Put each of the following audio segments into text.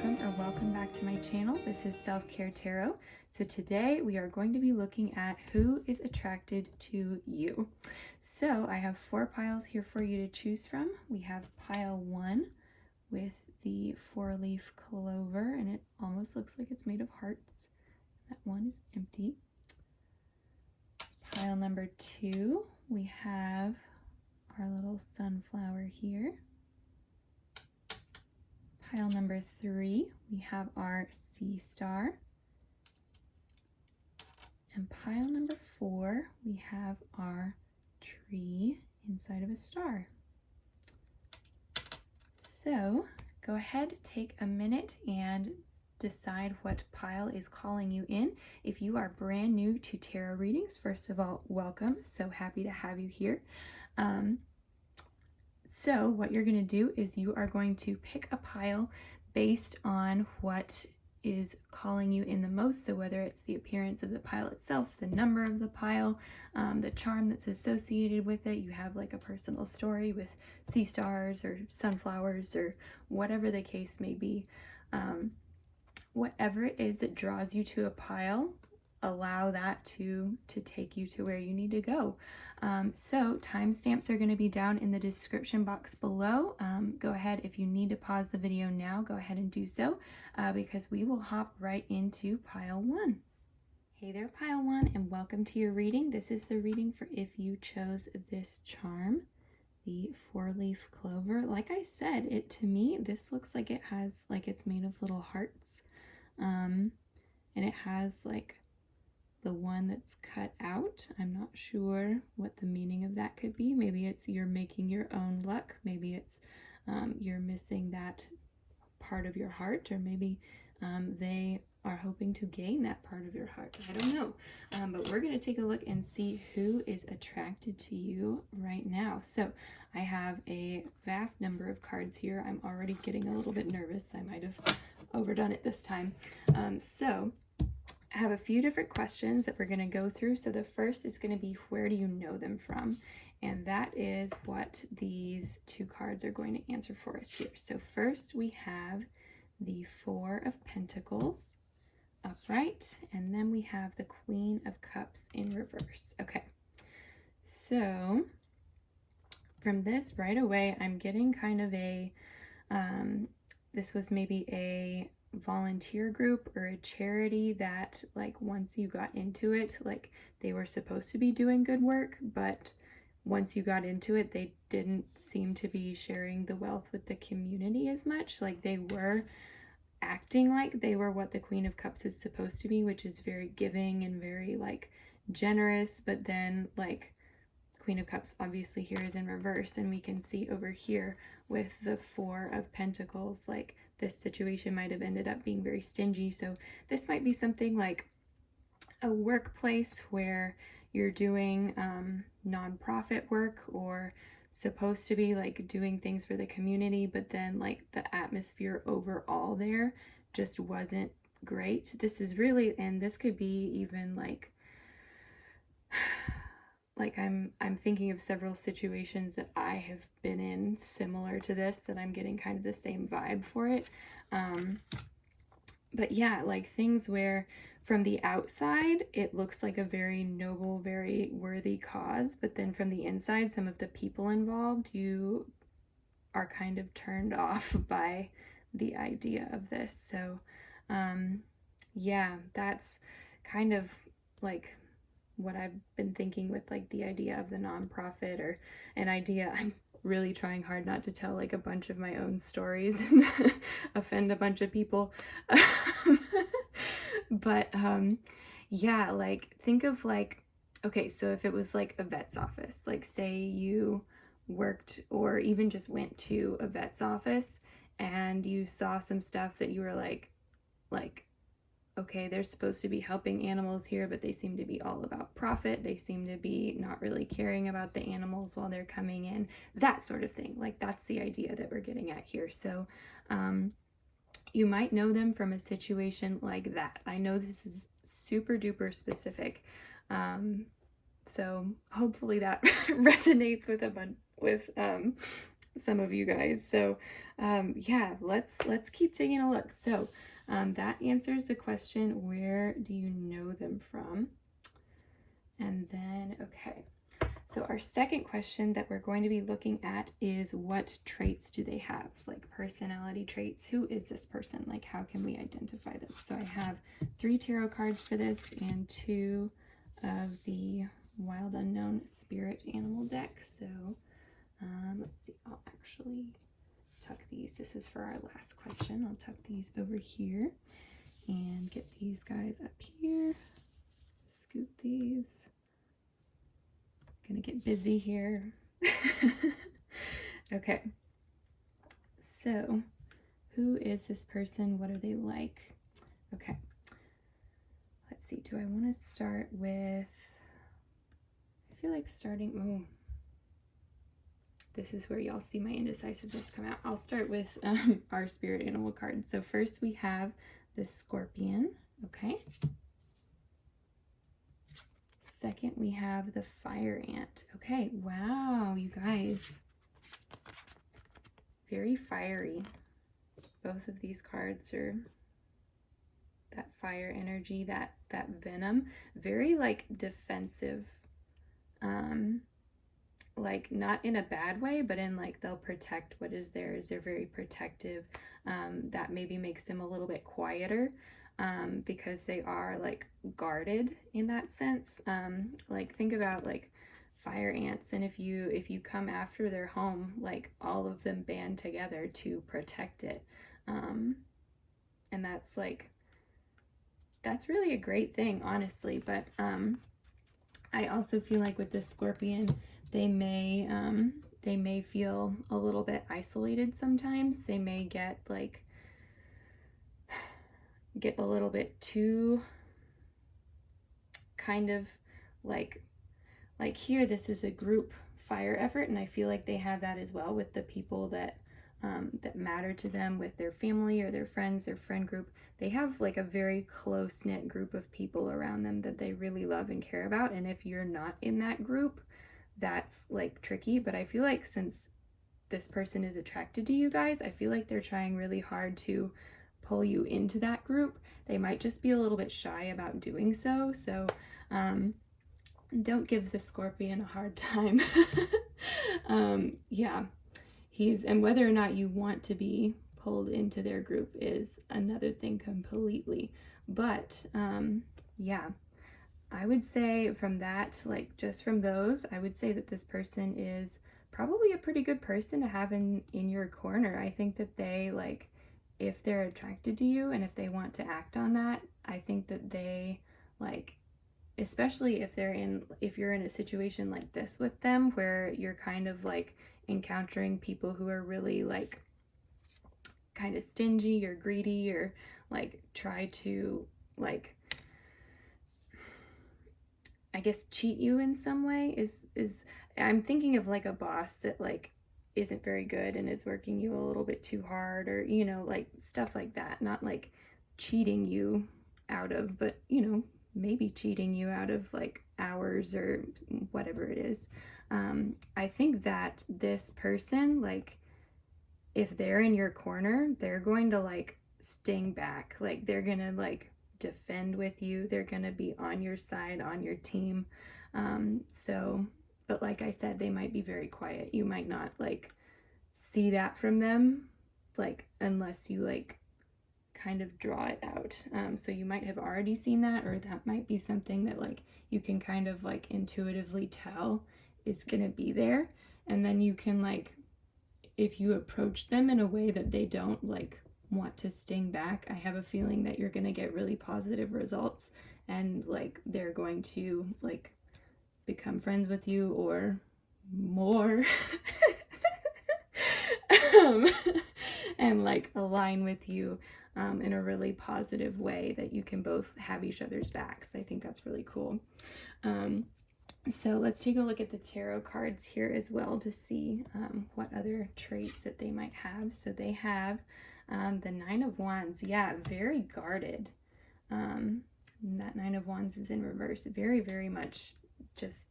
or welcome back to my channel. This is Self-Care Tarot. So today we are going to be looking at who is attracted to you. So I have 4 piles here for you to choose from. We have pile 1 with the 4-leaf clover, and it almost looks like it's made of hearts. That one is empty. Pile number 2, we have our little sunflower here. Pile number 3, we have our sea star. And pile number 4, we have our tree inside of a star. So go ahead, take a minute and decide what pile is calling you in. If you are brand new to tarot readings, first of all, welcome. So happy to have you here. So what you're going to do is you are going to pick a pile based on what is calling you in the most. So whether it's the appearance of the pile itself, the number of the pile, the charm that's associated with it. You have like a personal story with sea stars or sunflowers or whatever the case may be. Whatever it is that draws you to a pile, allow that to take you to where you need to go. So timestamps are going to be down in the description box below. Go ahead, if you need to pause the video now, go ahead and do so, because we will hop right into pile 1. Hey there, pile 1, and welcome to your reading. This is the reading for if you chose this charm, the 4-leaf clover. Like I said, to me, this looks like it's made of little hearts. And it has like the one that's cut out. I'm not sure what the meaning of that could be. Maybe it's you're making your own luck. Maybe it's you're missing that part of your heart, or maybe they are hoping to gain that part of your heart. I don't know. But we're going to take a look and see who is attracted to you right now. So I have a vast number of cards here. I'm already getting a little bit nervous. I might have overdone it this time. So I have a few different questions that we're going to go through. So the first is going to be, where do you know them from? And that is what these 2 cards are going to answer for us here. So first we have the 4 of Pentacles upright, and then we have the Queen of Cups in reverse. Okay, so from this right away, I'm getting kind of a, this was maybe a volunteer group or a charity that, like, once you got into it, like, they were supposed to be doing good work, but once you got into it, they didn't seem to be sharing the wealth with the community as much. Like, they were acting like they were what the Queen of Cups is supposed to be, which is very giving and very like generous, but then like Queen of Cups obviously here is in reverse, and we can see over here with the 4 of Pentacles, like this situation might have ended up being very stingy. So this might be something like a workplace where you're doing nonprofit work, or supposed to be like doing things for the community, but then like the atmosphere overall there just wasn't great. This is really, and this could be even like I'm thinking of several situations that I have been in similar to this, that I'm getting kind of the same vibe for it. But yeah, like things where from the outside, it looks like a very noble, very worthy cause, but then from the inside, some of the people involved, you are kind of turned off by the idea of this. So yeah, that's kind of like what I've been thinking with like the idea of the nonprofit, or an idea. I'm really trying hard not to tell like a bunch of my own stories and offend a bunch of people. But yeah, like think of like, okay, so if it was like a vet's office, like say you worked or even just went to a vet's office and you saw some stuff that you were like, okay, they're supposed to be helping animals here, but they seem to be all about profit. They seem to be not really caring about the animals while they're coming in, that sort of thing. Like that's the idea that we're getting at here. So you might know them from a situation like that. I know this is super duper specific. So hopefully that resonates with some of you guys. So yeah, let's keep taking a look. So that answers the question, where do you know them from? And then, okay, so our second question that we're going to be looking at is, what traits do they have? Like personality traits. Who is this person? Like, how can we identify them? So I have 3 tarot cards for this and 2 of the Wild Unknown Spirit Animal deck. So let's see, I'll actually tuck these. This is for our last question. I'll tuck these over here and get these guys up here. Scoot these. Gonna get busy here. Okay, so who is this person? What are they like? Okay, let's see. Do I want to start with, I feel like starting, oh, this is where y'all see my indecisiveness come out. I'll start with our spirit animal card. So first we have the scorpion, okay? Second, we have the fire ant. Okay, wow, you guys. Very fiery. Both of these cards are that fire energy, that venom. Very like defensive. Like not in a bad way, but in like they'll protect what is theirs. They're very protective. That maybe makes them a little bit quieter. Because they are like guarded in that sense. Like think about like fire ants, and if you come after their home, like all of them band together to protect it. And that's like, that's really a great thing, honestly. But I also feel like with this scorpion, they may feel a little bit isolated sometimes. They may get a little bit too kind of like here, this is a group fire effort, and I feel like they have that as well with the people that that matter to them, with their family or their friends, their friend group. They have like a very close-knit group of people around them that they really love and care about, and if you're not in that group, that's like tricky. But I feel like since this person is attracted to you guys, I feel like they're trying really hard to pull you into that group. They might just be a little bit shy about doing so. So don't give the scorpion a hard time. Yeah, and whether or not you want to be pulled into their group is another thing completely. But yeah, I would say from that, like just from those, I would say that this person is probably a pretty good person to have in your corner. I think that they, like, if they're attracted to you and if they want to act on that, I think that they, like, especially if you're in a situation like this with them, where you're kind of like encountering people who are really like kind of stingy or greedy, or like try to like, I guess, cheat you in some way, is I'm thinking of like a boss that like isn't very good and is working you a little bit too hard, or like stuff like that. Not like cheating you out of, but maybe cheating you out of like hours or whatever it is. I think that this person, like, if they're in your corner, they're going to like sting back. Like they're gonna like defend with you. They're gonna be on your side, on your team. So, but like I said, they might be very quiet. You might not like see that from them, like unless you like kind of draw it out. So you might have already seen that, or that might be something that like you can kind of like intuitively tell is gonna be there. And then you can like, if you approach them in a way that they don't like want to sting back, I have a feeling that you're gonna get really positive results, and like they're going to like become friends with you or more. And like align with you in a really positive way, that you can both have each other's backs. I think that's really cool. So let's take a look at the tarot cards here as well to see what other traits that they might have. So they have the Nine of Wands. Yeah, very guarded. That Nine of Wands is in reverse. Very, very much just,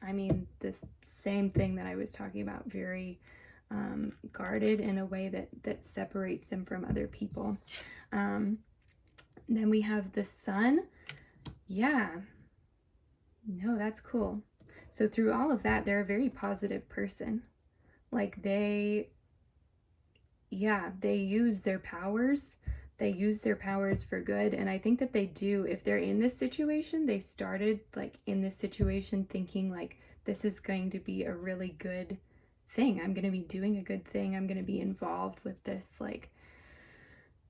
I mean, this same thing that I was talking about. Very guarded in a way that separates them from other people. Then we have the Sun. Yeah, no, that's cool. So through all of that, they're a very positive person. Like they use their powers. They use their powers for good. And I think that they do, if they're in this situation, they started like in this situation thinking like, this is going to be a really good thing. I'm going to be doing a good thing. I'm going to be involved with this like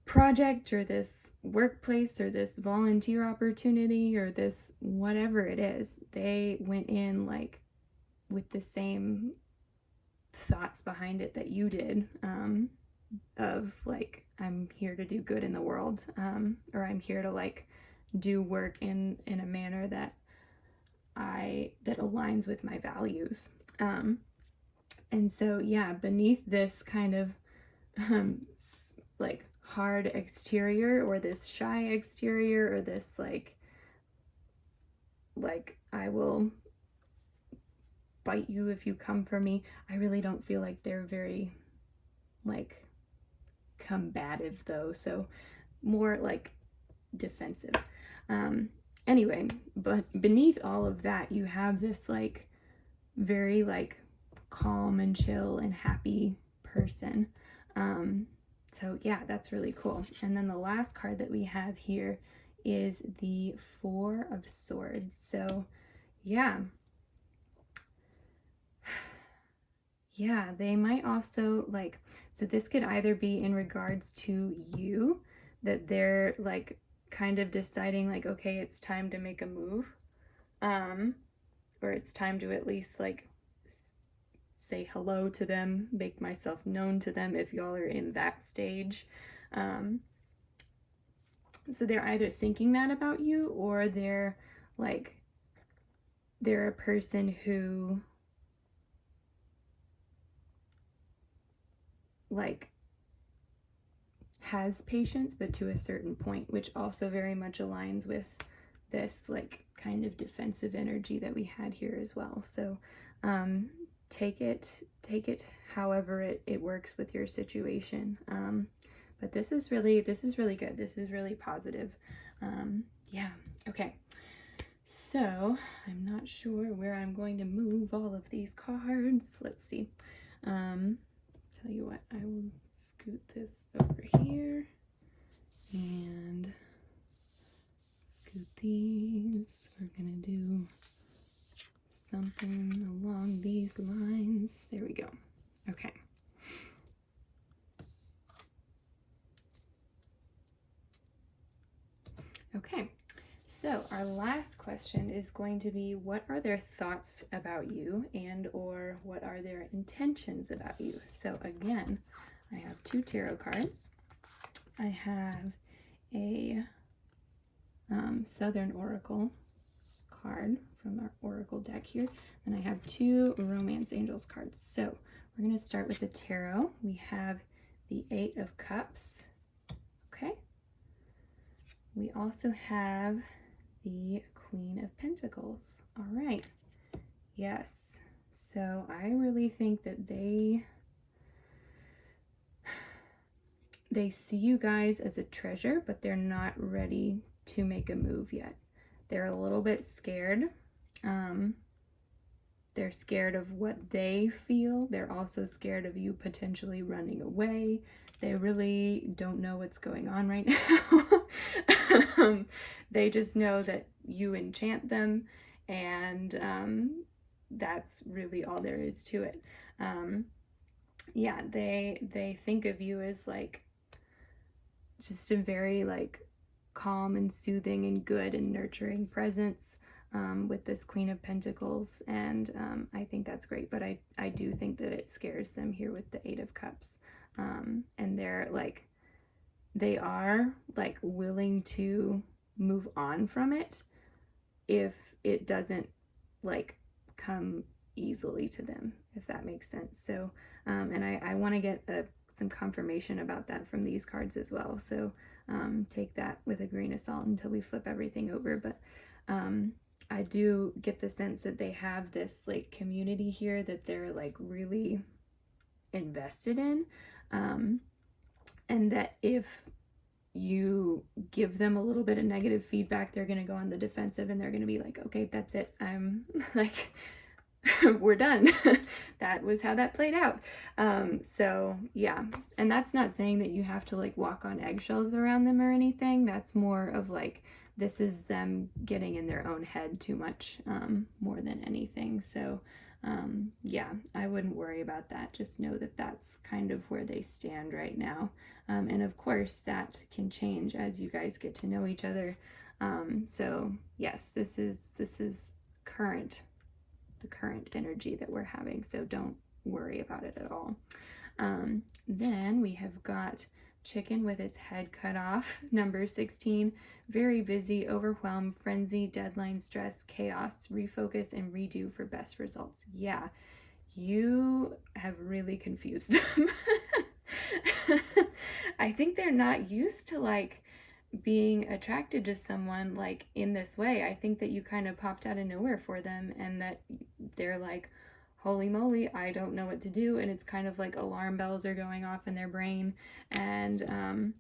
project or this workplace or this volunteer opportunity or this whatever it is. They went in like with the same thoughts behind it that you did, of like, I'm here to do good in the world, or I'm here to like do work in a manner that aligns with my values. And so yeah, beneath this kind of like hard exterior, or this shy exterior, or this like I will bite you if you come for me, I really don't feel like they're very like combative though, so more like defensive. Anyway, but beneath all of that, you have this like very like calm and chill and happy person. So yeah, that's really cool. And then the last card that we have here is the Four of Swords. So yeah, they might also like, so this could either be in regards to you, that they're like kind of deciding like, okay, it's time to make a move, or it's time to at least like say hello to them, make myself known to them, if y'all are in that stage. So they're either thinking that about you, or they're a person who like has patience, but to a certain point, which also very much aligns with this like kind of defensive energy that we had here as well. So take it however it works with your situation. But this is really good. This is really positive. Yeah, okay. So I'm not sure where I'm going to move all of these cards. Let's see. Tell you what, I will scoot this over here and scoot these. We're gonna do something along these lines. There we go. Okay. Okay, so our last question is going to be, what are their thoughts about you, and or what are their intentions about you? So again, I have two tarot cards. I have a Southern Oracle card from our Oracle deck here, and I have two Romance Angels cards. So we're going to start with the tarot. We have the Eight of Cups. Okay. We also have the Queen of Pentacles. All right. Yes. So I really think that they see you guys as a treasure, but they're not ready to make a move yet. They're a little bit scared. They're scared of what they feel. They're also scared of you potentially running away. They really don't know what's going on right now. They just know that you enchant them, and that's really all there is to it. Yeah, they think of you as like just a very like calm and soothing and good and nurturing presence, with this Queen of Pentacles, and I think that's great, but I do think that it scares them here with the Eight of Cups, and they are like willing to move on from it if it doesn't like come easily to them, if that makes sense. So and I want to get some confirmation about that from these cards as well, so take that with a grain of salt until we flip everything over. But I do get the sense that they have this like community here that they're like really invested in, and that if you give them a little bit of negative feedback, they're going to go on the defensive and they're going to be like, okay, that's it. I'm like, we're done. That was how that played out. So yeah, and that's not saying that you have to like walk on eggshells around them or anything. That's more of like, this is them getting in their own head too much, more than anything. So yeah, I wouldn't worry about that. Just know that that's kind of where they stand right now. And of course that can change as you guys get to know each other. So yes, this is the current energy that we're having. So don't worry about it at all. Then we have got chicken with its head cut off, number 16, very busy, overwhelmed, frenzy, deadline, stress, chaos, refocus, and redo for best results. Yeah, you have really confused them. I think they're not used to like being attracted to someone like in this way. I think that you kind of popped out of nowhere for them and that they're like, holy moly, I don't know what to do. And it's kind of like alarm bells are going off in their brain. And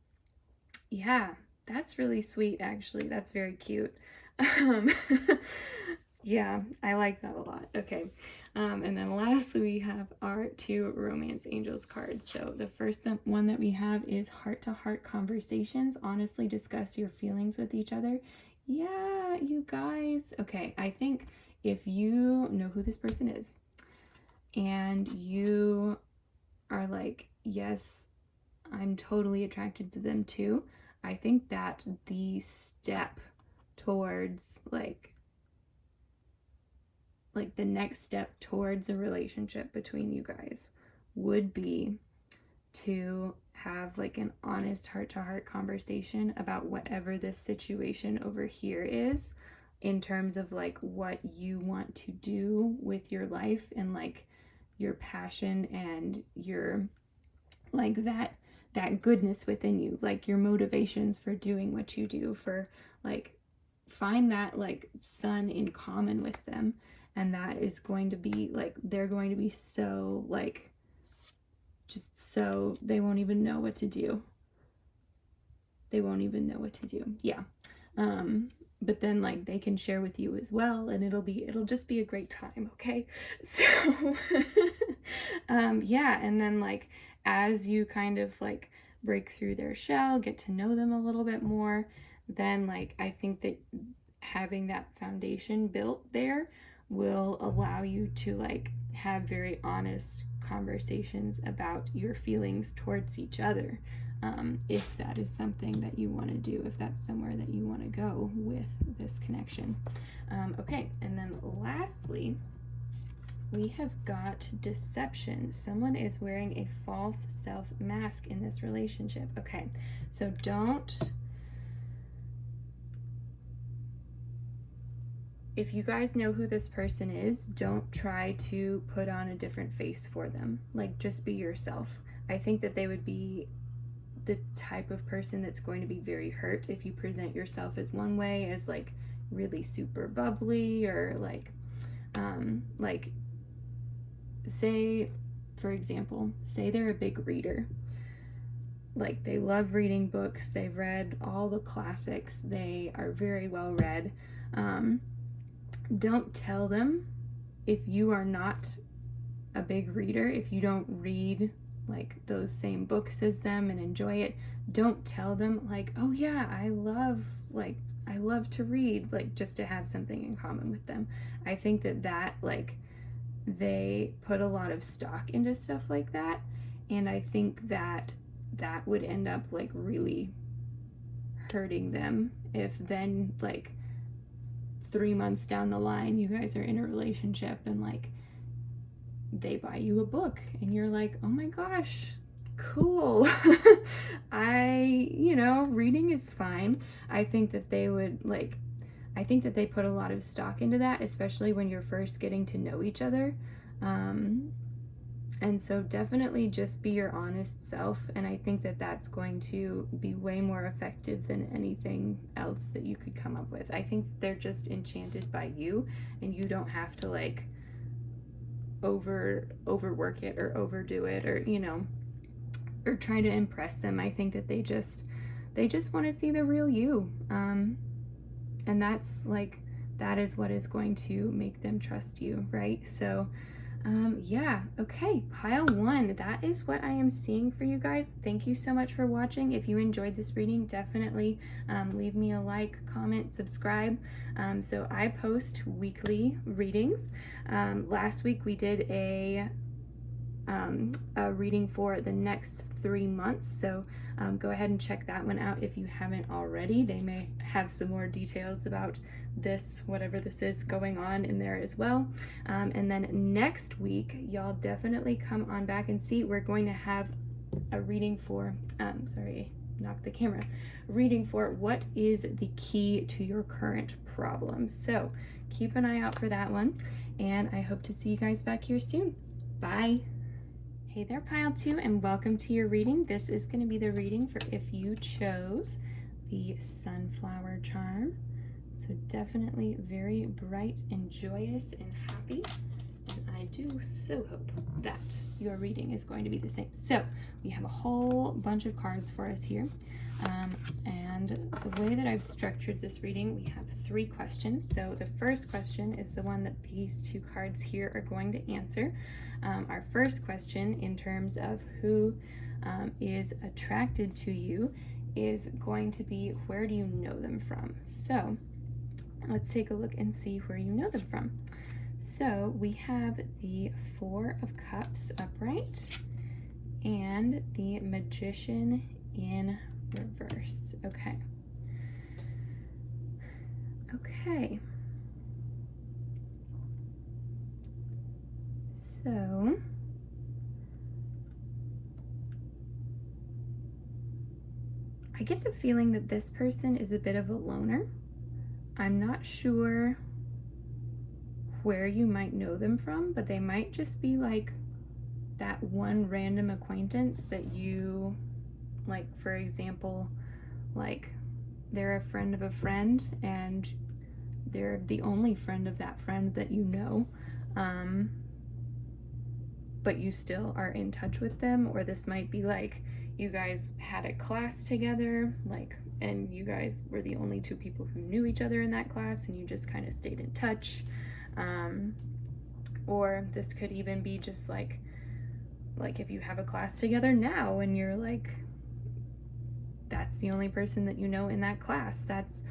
yeah, that's really sweet, actually. That's very cute. Yeah, I like that a lot. Okay. And then lastly, we have our 2 romance angels cards. So the first one that we have is heart-to-heart conversations. Honestly discuss your feelings with each other. Yeah, you guys. Okay, I think if you know who this person is and you are like, yes, I'm totally attracted to them too, I think that the step towards like the next step towards a relationship between you guys would be to have like an honest heart-to-heart conversation about whatever this situation over here is, in terms of like what you want to do with your life and like your passion and your like that goodness within you, like your motivations for doing what you do, for like find that like sun in common with them. And that is going to be like, they're going to be so like, just so they won't even know what to do. They won't even know what to do. Yeah. But then like they can share with you as well, and it'll just be a great time. Okay. So yeah. And then like, as you kind of like break through their shell, get to know them a little bit more, then like, I think that having that foundation built there will allow you to like have very honest conversations about your feelings towards each other, if that is something that you want to do, if that's somewhere that you want to go with this connection. Okay, and then lastly, we have got deception. Someone is wearing a false self mask in this relationship. Okay, so if you guys know who this person is, don't try to put on a different face for them. Like, just be yourself. I think that they would be the type of person that's going to be very hurt if you present yourself as one way, as like really super bubbly, or like say, for example, say they're a big reader. Like, they love reading books, they've read all the classics, they are very well read. Don't tell them, if you are not a big reader, if you don't read like those same books as them and enjoy it, don't tell them like, oh yeah, I love to read, like just to have something in common with them. I think that like they put a lot of stock into stuff like that, and I think that would end up like really hurting them if then like 3 months down the line you guys are in a relationship and like they buy you a book and you're like, oh my gosh, cool. Reading is fine. I think that they put a lot of stock into that, especially when you're first getting to know each other. And so definitely just be your honest self, and I think that that's going to be way more effective than anything else that you could come up with. I think they're just enchanted by you, and you don't have to like overwork it or overdo it, or or try to impress them. I think that they just want to see the real you, and that's like, that is what is going to make them trust you, right? So yeah, okay, pile 1, that is what I am seeing for you guys. Thank you so much for watching. If you enjoyed this reading, definitely leave me a like, comment, subscribe. So I post weekly readings. Last week we did a reading for the next 3 months, so go ahead and check that one out if you haven't already. They may have some more details about this, whatever this is, going on in there as well. And then next week, y'all definitely come on back and see. We're going to have a reading for, sorry, knocked the camera, reading for what is the key to your current problem. So keep an eye out for that one, and I hope to see you guys back here soon. Bye. Hey there, pile 2, and welcome to your reading. This is going to be the reading for if you chose the sunflower charm. So definitely very bright and joyous and happy. And I do so hope that your reading is going to be the same. So we have a whole bunch of cards for us here. And the way that I've structured this reading, we have 3 questions. So the first question is the one that these 2 cards here are going to answer. Our first question, in terms of who is attracted to you, is going to be, where do you know them from? So let's take a look and see where you know them from. So we have the 4 of Cups upright and the Magician in reverse. Okay. Okay. So I get the feeling that this person is a bit of a loner. I'm not sure where you might know them from, but they might just be like that one random acquaintance that you, like, for example, like they're a friend of a friend and they're the only friend of that friend that you know, but you still are in touch with them. Or this might be like you guys had a class together, like, and you guys were the only 2 people who knew each other in that class, and you just kind of stayed in touch. Or this could even be just like if you have a class together now and you're like, that's the only person that you know in that class. That's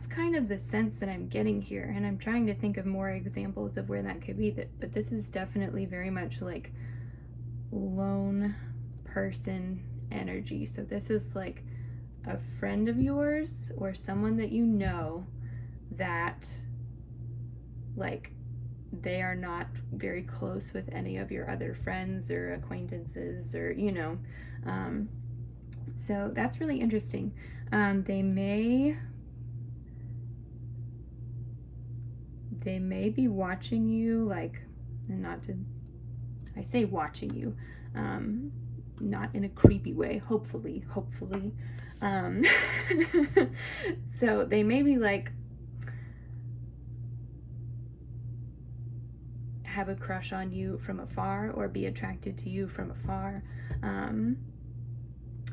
kind of the sense that I'm getting here, and I'm trying to think of more examples of where that could be. But this is definitely very much like lone person energy. So this is like a friend of yours or someone that you know that, like, they are not very close with any of your other friends or acquaintances, or so that's really interesting. They may be watching you, like, and not to, I say watching you, not in a creepy way, hopefully. So they may be like, have a crush on you from afar, or be attracted to you from afar.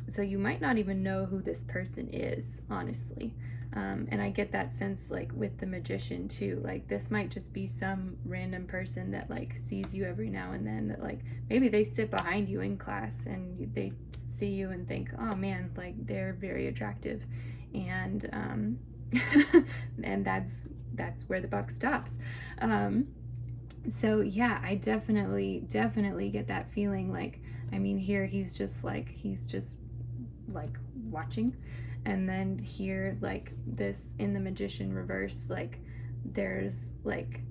So you might not even know who this person is, honestly. And I get that sense, like, with the Magician too. Like, this might just be some random person that, like, sees you every now and then, that, like, maybe they sit behind you in class and they see you and think, oh man, like, they're very attractive. And and that's where the buck stops. So yeah, I definitely get that feeling. Like, I mean, here he's just like watching, and then here, like, this in the Magician reverse, like, there's like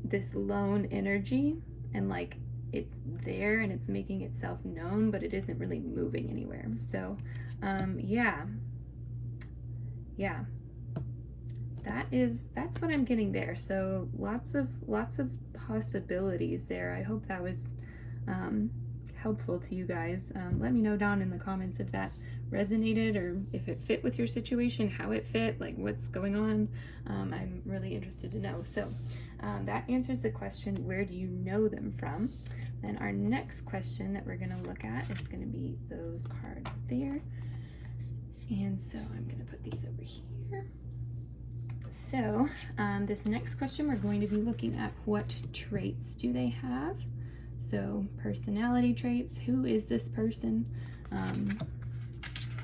this lone energy, and like it's there and it's making itself known, but it isn't really moving anywhere. So yeah, that's what I'm getting there. So lots of possibilities there. I hope that was helpful to you guys. Let me know down in the comments if that resonated, or if it fit with your situation, how it fit, like what's going on. I'm really interested to know. So That answers the question, where do you know them from? Then our next question that we're going to look at is going to be those cards there. And so I'm going to put these over here. So this next question, we're going to be looking at what traits do they have. So personality traits, who is this person?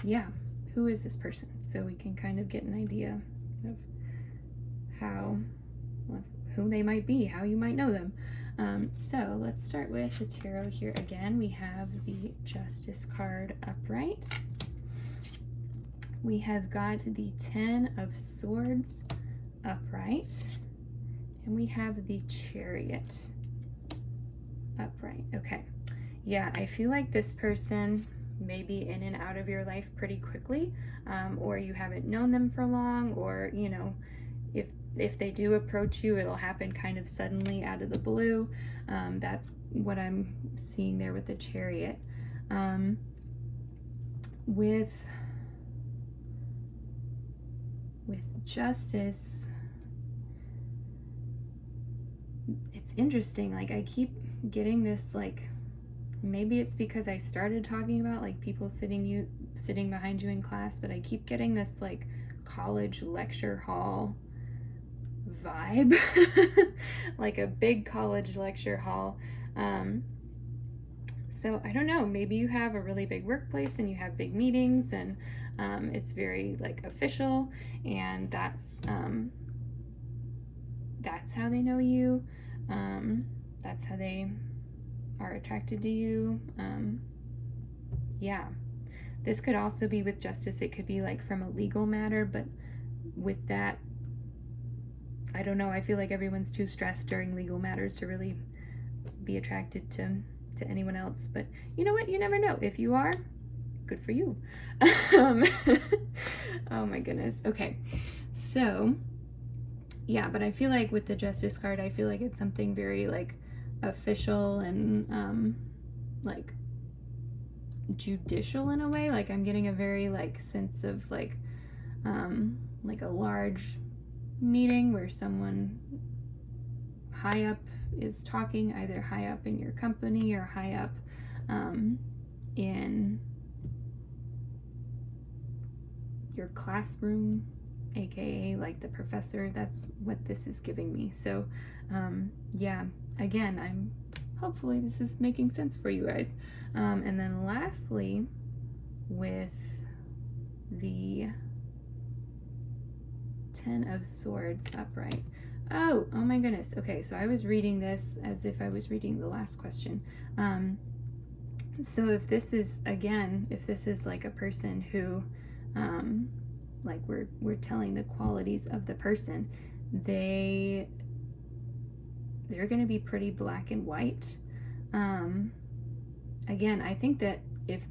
Yeah, who is this person? So we can kind of get an idea of who they might be, how you might know them. So let's start with the tarot here again. We have the Justice card upright. We have got the Ten of Swords upright. And we have the Chariot upright. Okay. Yeah, I feel like this person may be in and out of your life pretty quickly, or you haven't known them for long, or, you know, if they do approach you, it'll happen kind of suddenly out of the blue. That's what I'm seeing there with the Chariot. With Justice, it's interesting. Like, I keep getting this, like, maybe it's because I started talking about like people sitting behind you in class, but I keep getting this like college lecture hall vibe, like a big college lecture hall. So I don't know, maybe you have a really big workplace and you have big meetings, and it's very like official, and that's how they know you. That's how they are attracted to you. Yeah, this could also be with Justice. It could be like from a legal matter, but with that, I don't know, I feel like everyone's too stressed during legal matters to really be attracted to anyone else. But you know what, you never know. If you are, good for you. Oh my goodness. Okay, so yeah, but I feel like with the Justice card, I feel like it's something very like official and like judicial in a way. Like I'm getting a very like sense of like a large meeting where someone high up is talking, either high up in your company or high up in your classroom, aka like the professor. That's what this is giving me. So yeah, again, hopefully this is making sense for you guys. And then lastly, with the Ten of Swords upright. Oh my goodness. Okay, so I was reading this as if I was reading the last question. So if this is like a person who, like we're telling the qualities of the person, they're going to be pretty black and white. Again, I think that if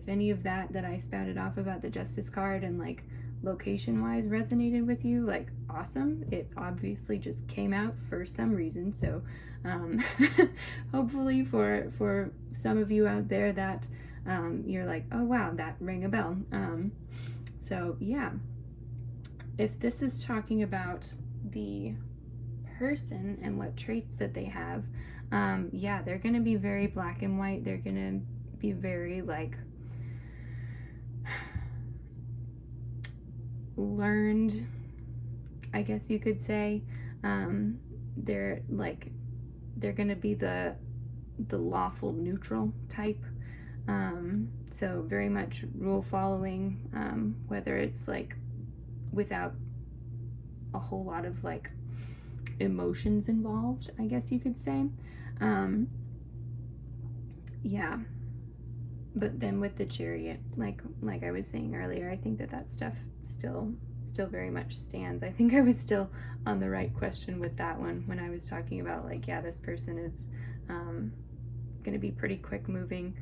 any of that I spouted off about the Justice card and like location wise resonated with you, like awesome. It obviously just came out for some reason. So hopefully for some of you out there that you're like, oh wow, that rang a bell. So yeah, if this is talking about the person and what traits that they have, yeah, they're going to be very black and white. They're going to be very like learned, I guess you could say. They're going to be the lawful neutral type. So very much rule following, whether it's like without a whole lot of like emotions involved, I guess you could say. Yeah, but then with the Chariot, like I was saying earlier, I think that stuff still very much stands. I think I was still on the right question with that one when I was talking about like, yeah, this person is going to be pretty quick moving.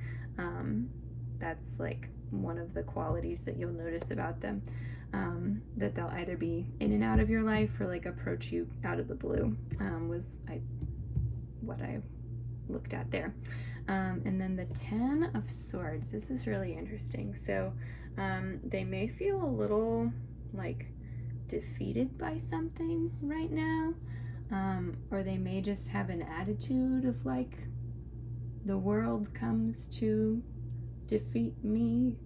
That's like one of the qualities that you'll notice about them, that they'll either be in and out of your life or like approach you out of the blue, was what I looked at there. And then the Ten of Swords, this is really interesting. So they may feel a little like defeated by something right now. or they may just have an attitude of like, the world comes to defeat me.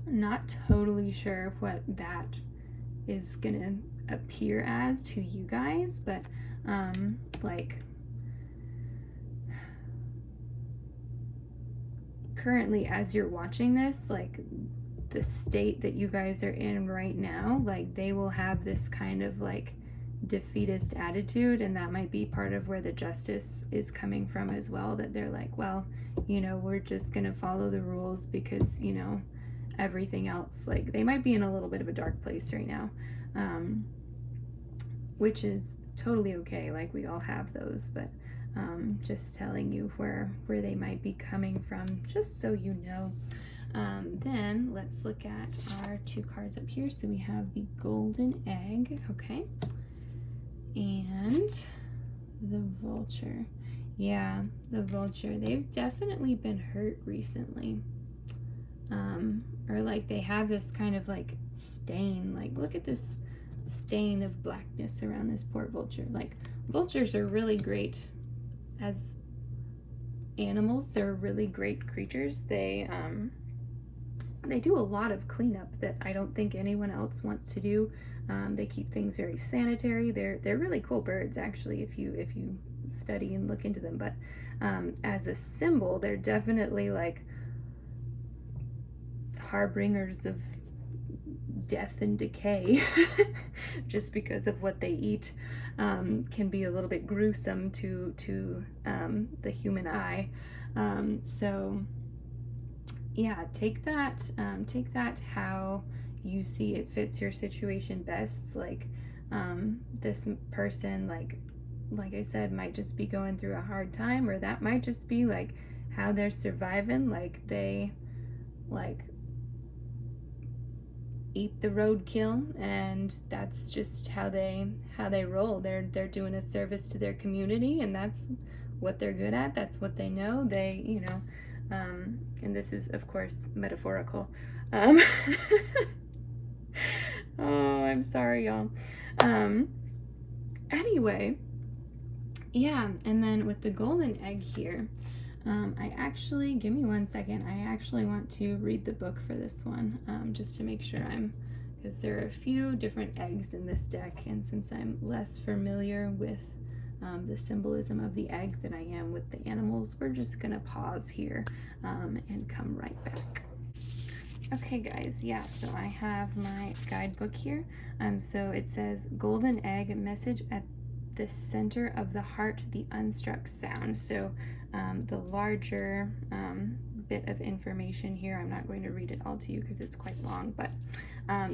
Not totally sure what that is gonna appear as to you guys, but like currently as you're watching this, like the state that you guys are in right now, like they will have this kind of like defeatist attitude, and that might be part of where the justice is coming from as well, that they're like, well, you know, we're just gonna follow the rules because, you know, everything else, like they might be in a little bit of a dark place right now, which is totally okay, like we all have those, but just telling you where they might be coming from, just so you know. Then let's look at our 2 cards up here. So we have the golden egg, okay, and the vulture. Yeah, the vulture, they've definitely been hurt recently, or like they have this kind of like stain, like look at this stain of blackness around this poor vulture. Like vultures are really great as animals, they're really great creatures. They do a lot of cleanup that I don't think anyone else wants to do. They keep things very sanitary. They're really cool birds, actually, if you study and look into them. But as a symbol, they're definitely like harbingers of death and decay, just because of what they eat. Can be a little bit gruesome to the human eye. So yeah, take that how you see it fits your situation best. Like this person, like I said, might just be going through a hard time, or that might just be like how they're surviving. Like they like eat the roadkill, and that's just how they roll. They're doing a service to their community, and that's what they're good at. That's what they know. They, you know, and this is of course metaphorical. Oh, I'm sorry, y'all. Anyway, yeah, and then with the golden egg here, I actually, give me 1 second, I actually want to read the book for this one, just to make sure because there are a few different eggs in this deck, and since I'm less familiar with the symbolism of the egg than I am with the animals, we're just gonna pause here and come right back. Okay guys, yeah, so I have my guidebook here. So it says golden egg, message at the center of the heart, the unstruck sound. So the larger bit of information here, I'm not going to read it all to you because it's quite long, but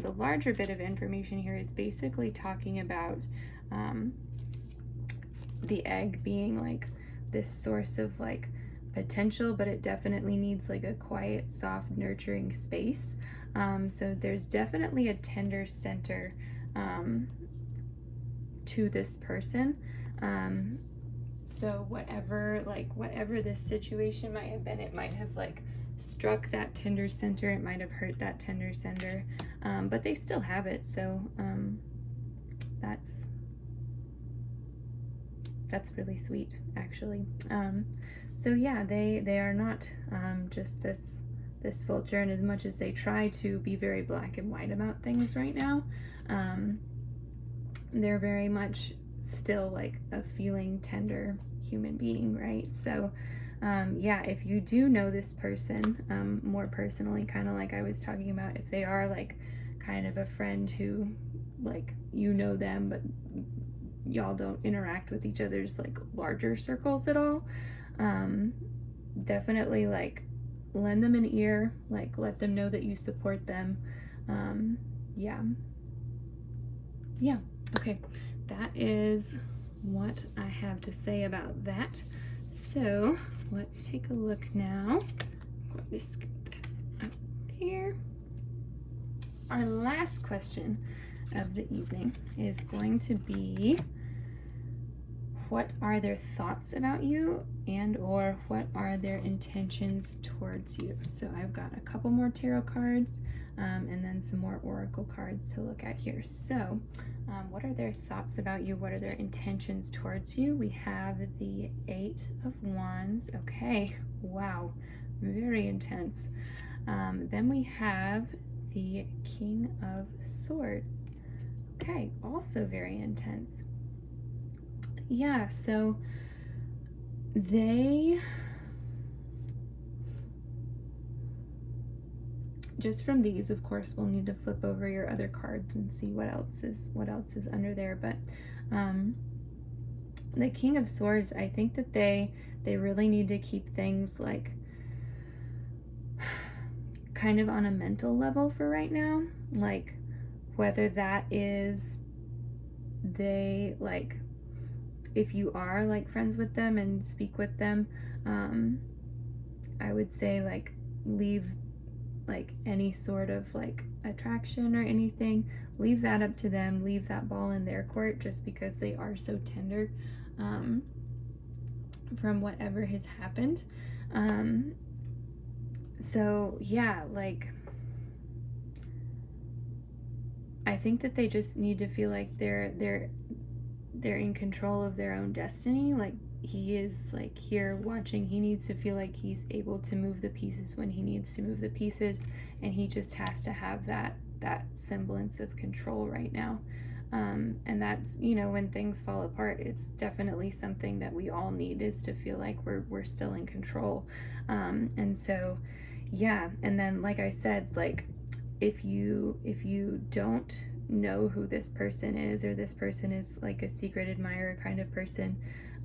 the larger bit of information here is basically talking about the egg being like this source of like potential, but it definitely needs like a quiet, soft, nurturing space. So there's definitely a tender center to this person. So whatever this situation might have been, it might have like struck that tender center, it might have hurt that tender center, but they still have it. So that's really sweet, actually. So yeah, they are not just this vulture, and as much as they try to be very black and white about things right now, they're very much still like a feeling, tender human being, right? So yeah, if you do know this person more personally, kind of like I was talking about, if they are like kind of a friend who, like, you know them but y'all don't interact with each other's like larger circles at all, definitely like lend them an ear, like let them know that you support them. Yeah, okay, that is what I have to say about that. So let's take a look now. I'm going to scoot that up there. Our last question of the evening is going to be, what are their thoughts about you, and or what are their intentions towards you? So I've got a couple more tarot cards and then some more oracle cards to look at here. So what are their thoughts about you? What are their intentions towards you? We have the 8 of Wands. Okay, wow, very intense. Then we have the King of Swords. Okay, also very intense. Yeah, so they, just from these, of course, we'll need to flip over your other cards and see what else is under there. But the King of Swords, I think that they really need to keep things like kind of on a mental level for right now, like whether that is they like, if you are like friends with them and speak with them, I would say like leave like any sort of like attraction or anything, leave that up to them, leave that ball in their court, just because they are so tender from whatever has happened. So yeah, like I think that they just need to feel like they're in control of their own destiny. Like he is like here watching. He needs to feel like he's able to move the pieces when he needs to move the pieces, and he just has to have that semblance of control right now. And that's, you know, when things fall apart, it's definitely something that we all need, is to feel like we're still in control. And so yeah, and then like I said, like if you don't know who this person is, or this person is like a secret admirer kind of person,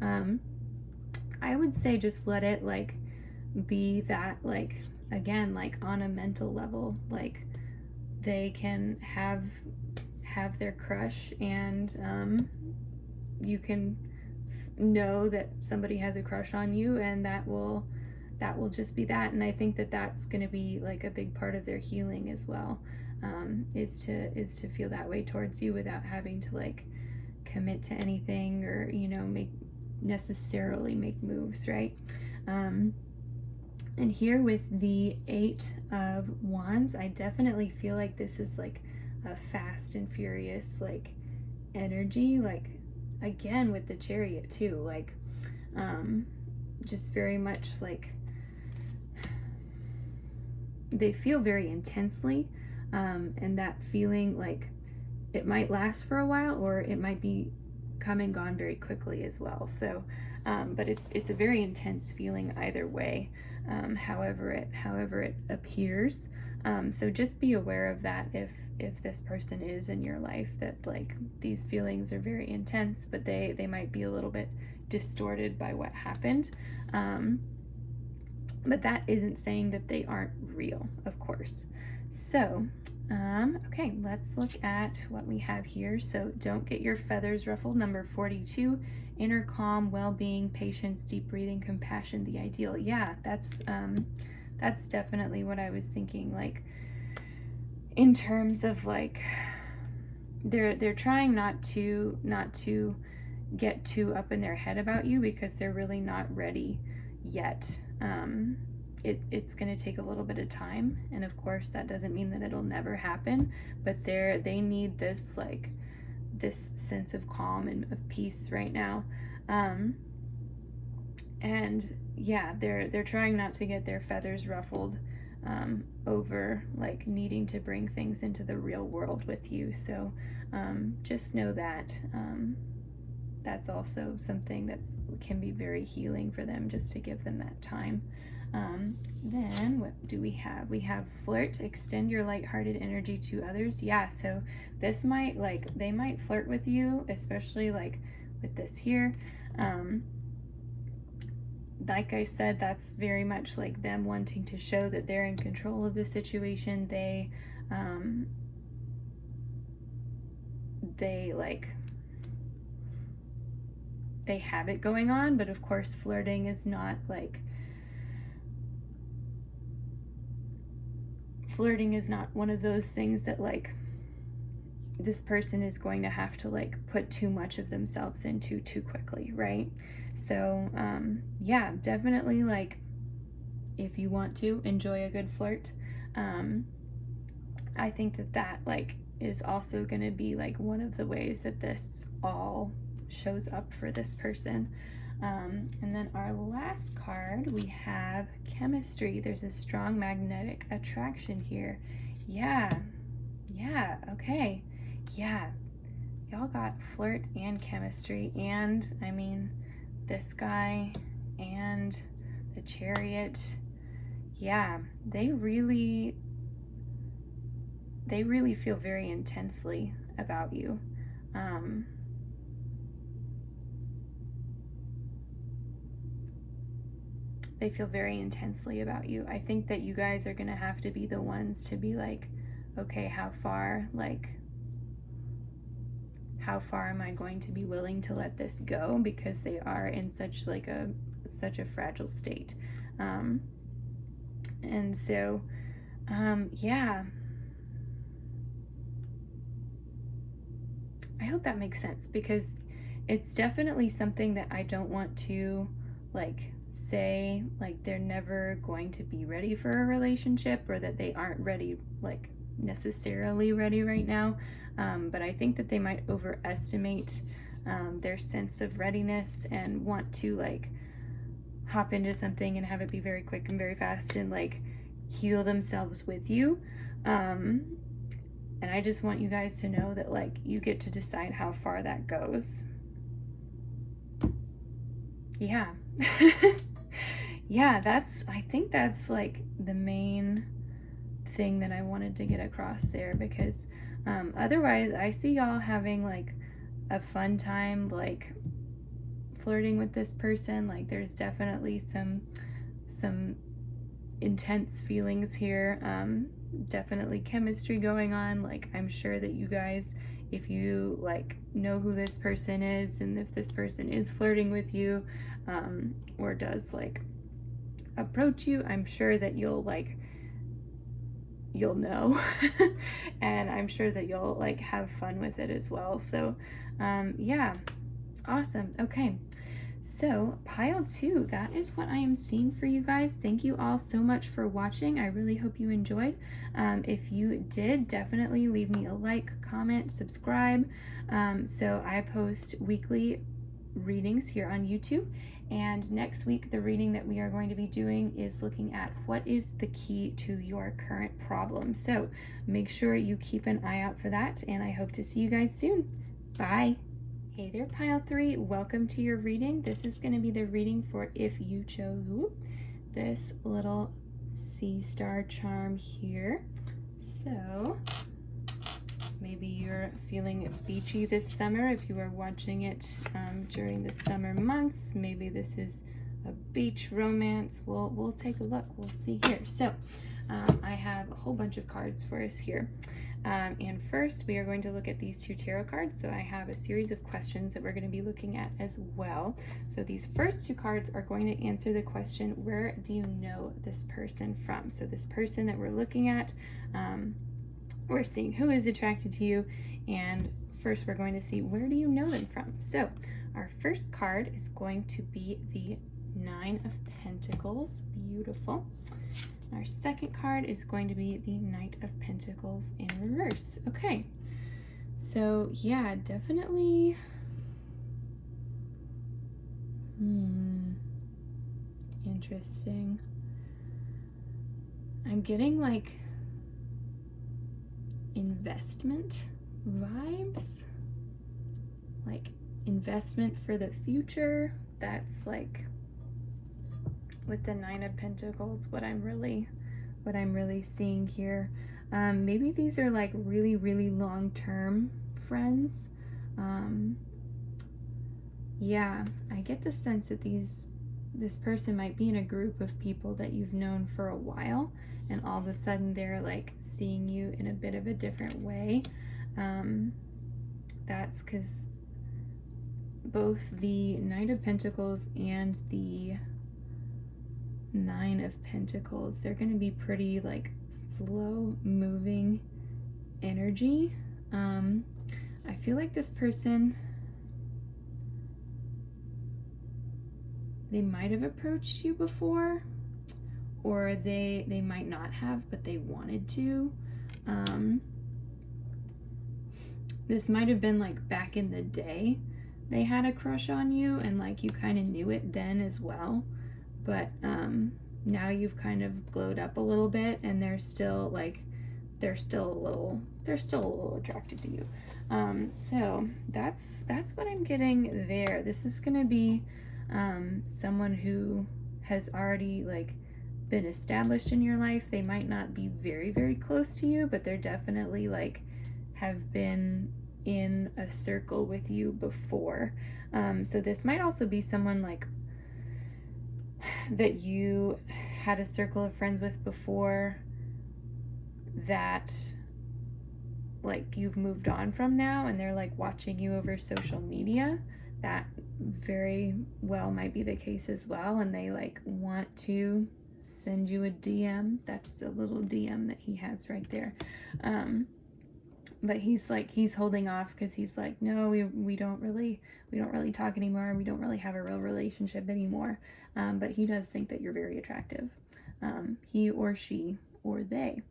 I would say just let it like be that, like again, like on a mental level, like they can have their crush, and you can know that somebody has a crush on you, and that will just be that. And I think that that's going to be like a big part of their healing as well, is to feel that way towards you without having to like commit to anything, or, you know, necessarily make moves, right? And here with the 8 of Wands, I definitely feel like this is like a fast and furious like energy, like again with the Chariot too, like just very much like they feel very intensely, and that feeling, like it might last for a while, or it might be come and gone very quickly as well. So but it's a very intense feeling either way, however it appears. So just be aware of that if this person is in your life, that like these feelings are very intense, but they might be a little bit distorted by what happened. But that isn't saying that they aren't real, of course. So, okay, let's look at what we have here. So, don't get your feathers ruffled, number 42. Inner calm, well-being, patience, deep breathing, compassion, the ideal. Yeah, that's definitely what I was thinking. Like, in terms of like, they're trying not to get too up in their head about you, because they're really not ready yet. It's going to take a little bit of time, and of course that doesn't mean that it'll never happen, but they need this like this sense of calm and of peace right now. And yeah, they're trying not to get their feathers ruffled over like needing to bring things into the real world with you. So just know that that's also something that can be very healing for them, just to give them that time. Then what do we have? We have flirt, extend your lighthearted energy to others. Yeah, so this might, like, they might flirt with you, especially like with this here. Like I said, that's very much like them wanting to show that they're in control of the situation. They have it going on, but of course flirting is not one of those things that like this person is going to have to like put too much of themselves into too quickly, right? So yeah, definitely like if you want to enjoy a good flirt, I think that like is also going to be like one of the ways that this all shows up for this person. And then our last card, we have chemistry. There's a strong magnetic attraction here. Yeah, okay. Yeah, y'all got flirt and chemistry, and I mean, this guy and the Chariot. Yeah, they really feel very intensely about you. They feel very intensely about you. I think that you guys are gonna have to be the ones to be like, okay, how far am I going to be willing to let this go, because they are in such a fragile state. And so yeah, I hope that makes sense, because it's definitely something that I don't want to like say like they're never going to be ready for a relationship, or that they aren't ready, like necessarily ready right now. But I think that they might overestimate their sense of readiness and want to like hop into something and have it be very quick and very fast and like heal themselves with you. And I just want you guys to know that like you get to decide how far that goes. Yeah. Yeah, I think that's like the main thing that I wanted to get across there, because otherwise I see y'all having like a fun time like flirting with this person. Like there's definitely some intense feelings here, definitely chemistry going on. Like I'm sure that you guys, if you like know who this person is, and if this person is flirting with you, or does like approach you, I'm sure that you'll know and I'm sure that you'll like have fun with it as well. So yeah, awesome. Okay, so pile 2, that is what I am seeing for you guys. Thank you all so much for watching. I really hope you enjoyed. If you did, definitely leave me a like, comment, subscribe. So I post weekly readings here on YouTube, and next week the reading that we are going to be doing is looking at what is the key to your current problem. So make sure you keep an eye out for that, and I hope to see you guys soon. Bye. Hey there, pile 3, welcome to your reading. This is going to be the reading for if you chose this little sea star charm here. So maybe you're feeling beachy this summer if you are watching it during the summer months. Maybe this is a beach romance. We'll take a look. We'll see here. So I have a whole bunch of cards for us here. And first we are going to look at these 2 tarot cards. So I have a series of questions that we're going to be looking at as well. So these first 2 cards are going to answer the question, where do you know this person from? So this person that we're looking at, we're seeing who is attracted to you, and first we're going to see where do you know them from. So our first card is going to be the 9 of Pentacles. Beautiful. Our second card is going to be the Knight of Pentacles in reverse. Okay, so yeah, definitely interesting. I'm getting like investment vibes, like investment for the future. That's like with the 9 of Pentacles what I'm really seeing here. Maybe these are like really long-term friends. Yeah, I get the sense that this person might be in a group of people that you've known for a while, and all of a sudden they're like seeing you in a bit of a different way. That's because both the Knight of Pentacles and the 9 of Pentacles, they're going to be pretty like slow moving energy. I feel like this person, they might have approached you before, or they might not have, but they wanted to. This might have been like back in the day they had a crush on you, and like you kind of knew it then as well, but now you've kind of glowed up a little bit, and they're still a little attracted to you. So that's what I'm getting there. This is gonna be someone who has already like been established in your life. They might not be very, very close to you, but they're definitely like have been in a circle with you before. So this might also be someone like that you had a circle of friends with before that like you've moved on from now, and they're like watching you over social media. That very well might be the case as well, and they like want to send you a DM. That's a little DM that he has right there. But he's holding off because he's like, no, we don't really talk anymore. We don't really have a real relationship anymore. But he does think that you're very attractive. He or she or they.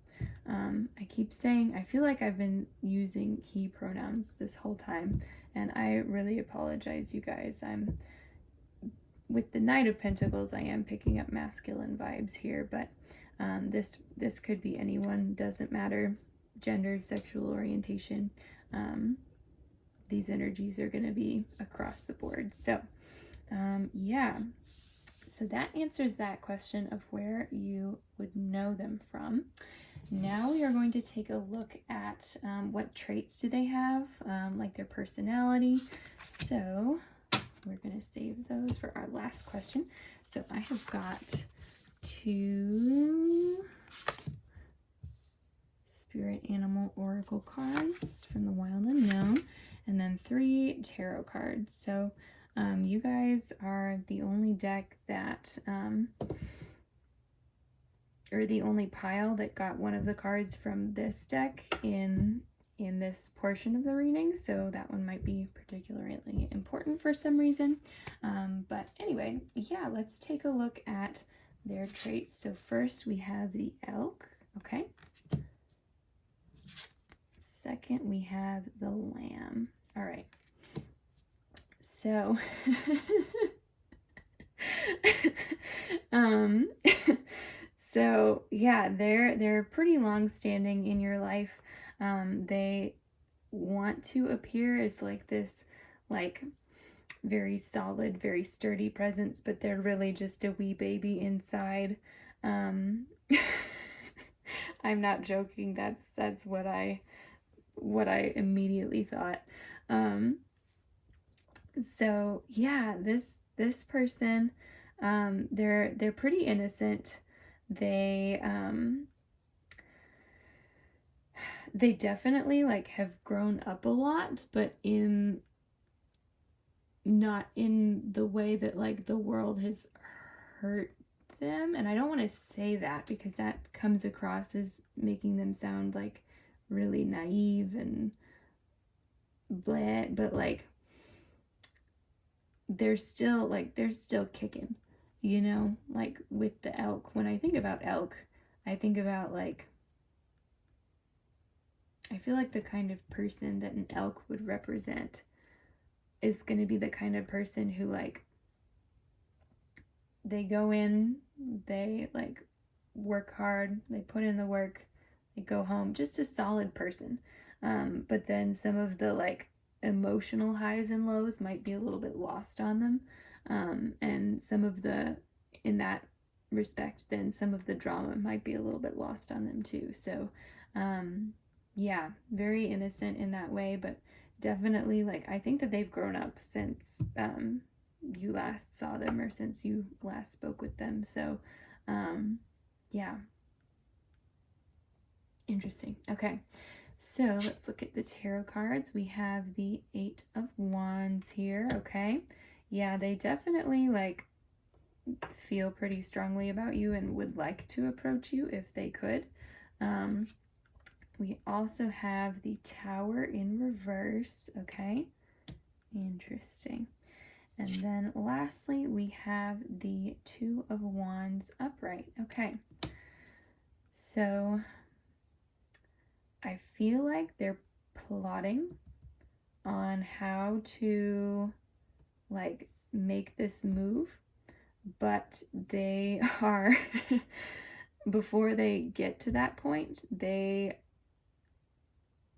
I keep saying, I feel like I've been using he pronouns this whole time, and I really apologize, you guys. I'm with the Knight of Pentacles, I am picking up masculine vibes here, but this could be anyone, doesn't matter, gender, sexual orientation. These energies are going to be across the board. So yeah, so that answers that question of where you would know them from. Now we are going to take a look at what traits do they have, like their personality. So we're going to save those for our last question. So I have got 2 Spirit Animal Oracle cards from the Wild Unknown, and then 3 tarot cards. So you guys are the only deck that, or the only pile that got one of the cards from this deck in this portion of the reading, so that one might be particularly important for some reason. But anyway, yeah, let's take a look at their traits. So first we have the elk, okay? Second, we have the lamb. All right. So, so yeah, they're pretty long-standing in your life. They want to appear as like this, like very solid, very sturdy presence, but they're really just a wee baby inside. I'm not joking. That's what I immediately thought. So yeah, this person, they're pretty innocent. They definitely like have grown up a lot, but not in the way that like the world has hurt them. And I don't want to say that because that comes across as making them sound like really naive and blah, but like they're still kicking, you know, like with the elk. When I think about elk, I think about like, I feel like the kind of person that an elk would represent is going to be the kind of person who like, they go in, they like work hard, they put in the work, they go home, just a solid person. But then some of the like emotional highs and lows might be a little bit lost on them. And some of the, in that respect, then some of the drama might be a little bit lost on them too. So, yeah, very innocent in that way, but definitely like, I think that they've grown up since, you last saw them or since you last spoke with them. So, yeah. Interesting. Okay. So let's look at the tarot cards. We have the 8 of Wands here. Okay. Yeah, they definitely like feel pretty strongly about you and would like to approach you if they could. We also have the Tower in reverse. Okay, interesting. And then lastly, we have the Two of Wands upright. Okay, so I feel like they're plotting on how to like make this move, but they are before they get to that point, they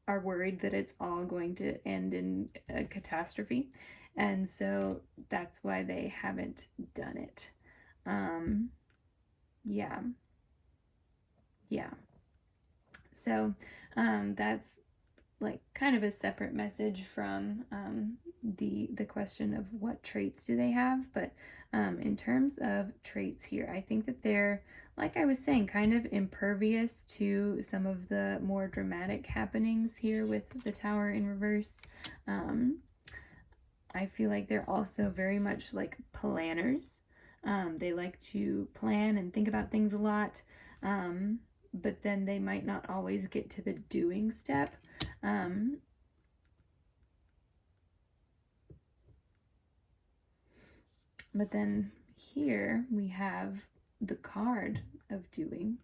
are worried that it's all going to end in a catastrophe, and so that's why they haven't done it. Yeah, yeah. So that's like kind of a separate message from the question of what traits do they have. But in terms of traits here, I think that they're, like I was saying, kind of impervious to some of the more dramatic happenings here with the Tower in reverse. I feel like they're also very much like planners. They like to plan and think about things a lot, but then they might not always get to the doing step. But then here we have the card of doing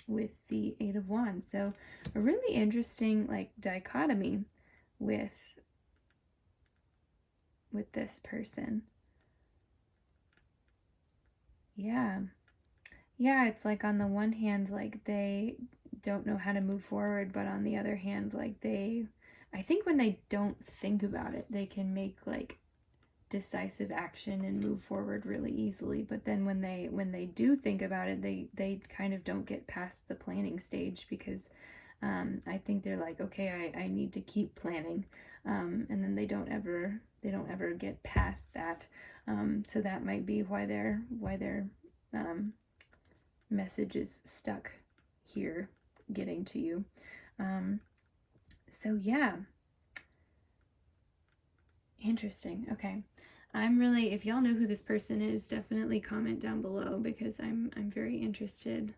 with the Eight of Wands. So a really interesting like dichotomy with this person. Yeah. Yeah, it's like on the one hand, like they don't know how to move forward, but on the other hand, like I think when they don't think about it, they can make like decisive action and move forward really easily. But then when they do think about it, they kind of don't get past the planning stage, because I think they're like, okay, I need to keep planning, and then they don't ever get past that. So that might be why their message is stuck here getting to you. So yeah, interesting. Okay, I'm really, if y'all know who this person is, definitely comment down below, because I'm very interested,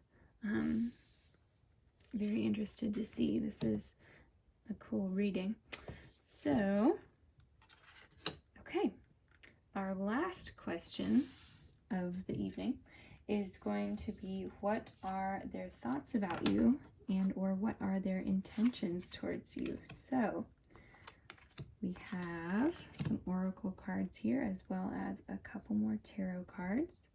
to see. This is a cool reading. So, okay, our last question of the evening is going to be, what are their thoughts about you, and or what are their intentions towards you? So we have some oracle cards here, as well as a couple more tarot cards.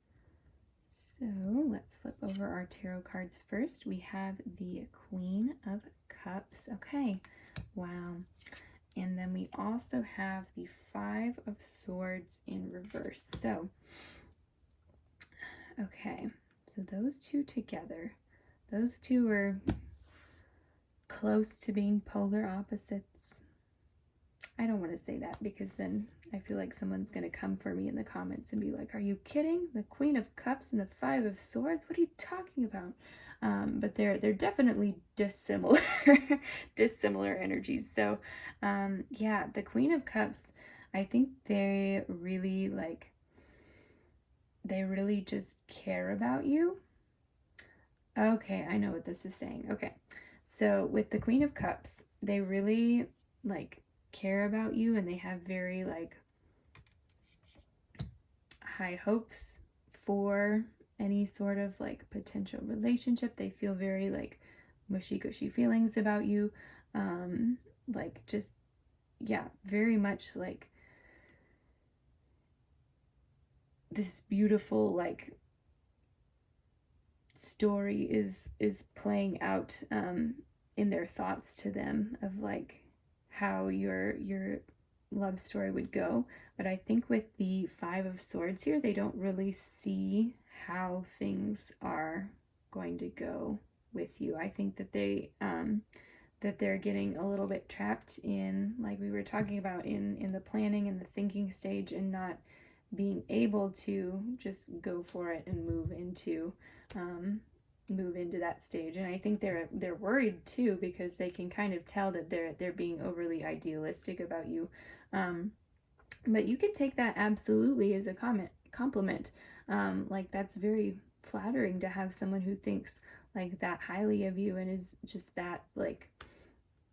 So let's flip over our tarot cards first. We have the Queen of Cups. Okay, wow. And then we also have the Five of Swords in reverse. So, okay, so those two together, those two are close to being polar opposites. I don't want to say that, because then I feel like someone's going to come for me in the comments and be like, are you kidding? The Queen of Cups and the Five of Swords? What are you talking about? But they're definitely dissimilar, dissimilar energies. So yeah, the Queen of Cups, I think they really just care about you. Okay, I know what this is saying. Okay, so with the Queen of Cups, they really care about you, and they have very high hopes for any sort of potential relationship. They feel very mushy-gushy feelings about you, just, yeah, very much this beautiful story is playing out in their thoughts to them, of how your love story would go. But I think with the Five of Swords here, they don't really see how things are going to go with you. I think that they're getting a little bit trapped in, like we were talking about, in the planning and the thinking stage, and not being able to just go for it and move into that stage. And I think they're worried too, because they can kind of tell that they're being overly idealistic about you. But you could take that absolutely as a compliment. That's very flattering to have someone who thinks like that highly of you and is just that like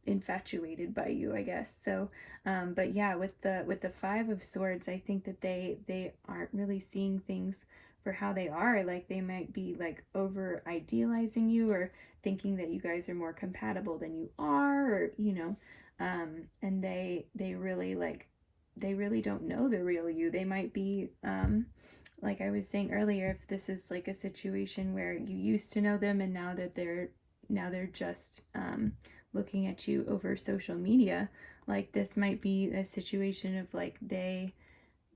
infatuated by you, I guess. So but yeah, with the Five of Swords, I think that they aren't really seeing things for how they are. Like they might be like over idealizing you, or thinking that you guys are more compatible than you are, or and they really like, they really don't know the real you. They might be like I was saying earlier, if this is like a situation where you used to know them and now they're just looking at you over social media, like this might be a situation of like they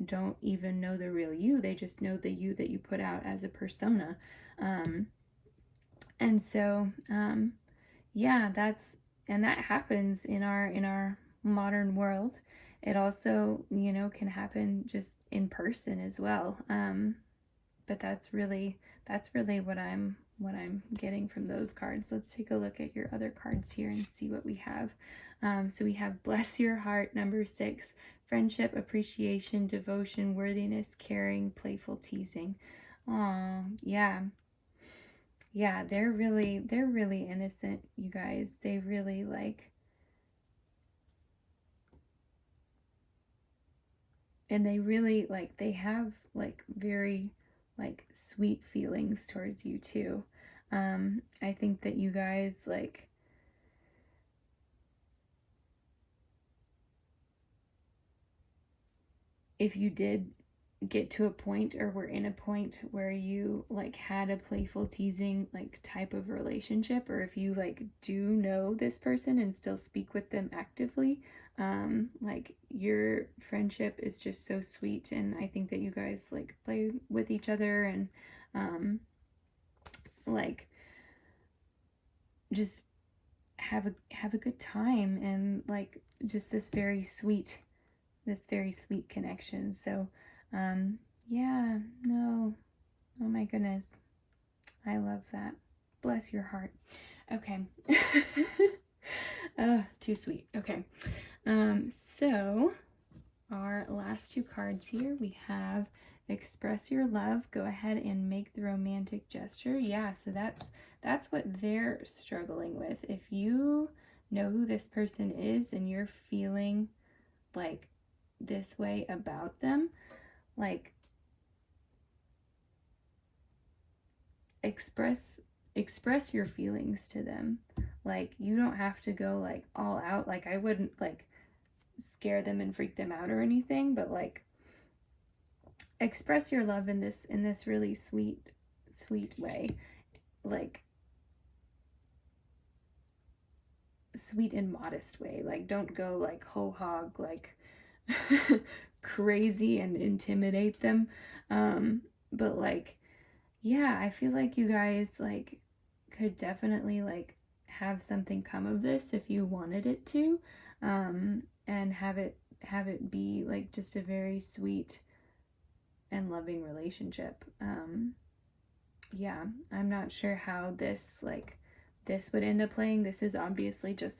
don't even know the real you. They just know the you that you put out as a persona. um, and so yeah, that happens in our modern world. It also, can happen just in person as well. But that's really what I'm getting from those cards. Let's take a look at your other cards here and see what we have. So we have Bless Your Heart, number 6, friendship, appreciation, devotion, worthiness, caring, playful teasing. Oh, yeah. Yeah, they're really innocent, you guys. They really like, and they really like, they have like very like sweet feelings towards you too. I think that you guys like, if you did get to a point, or were in a point where you like had a playful teasing like type of relationship, or if you like do know this person and still speak with them actively, like your friendship is just so sweet, and I think that you guys like play with each other, and like just have a good time, and like just this very sweet connection. So yeah, no, oh my goodness, I love that. Bless your heart. Okay. Too sweet. Okay. So our last two cards here, we have Express Your Love. Go ahead and make the romantic gesture. Yeah, so that's what they're struggling with. If you know who this person is and you're feeling like this way about them, like express your feelings to them. Like you don't have to go like all out. Like I wouldn't like scare them and freak them out or anything, but like express your love in this really sweet way. Like sweet and modest way. Like don't go like whole hog like crazy and intimidate them. But like, yeah, I feel like you guys like could definitely like have something come of this if you wanted it to, and have it be like just a very sweet and loving relationship. Yeah, I'm not sure how this would end up playing. This is obviously just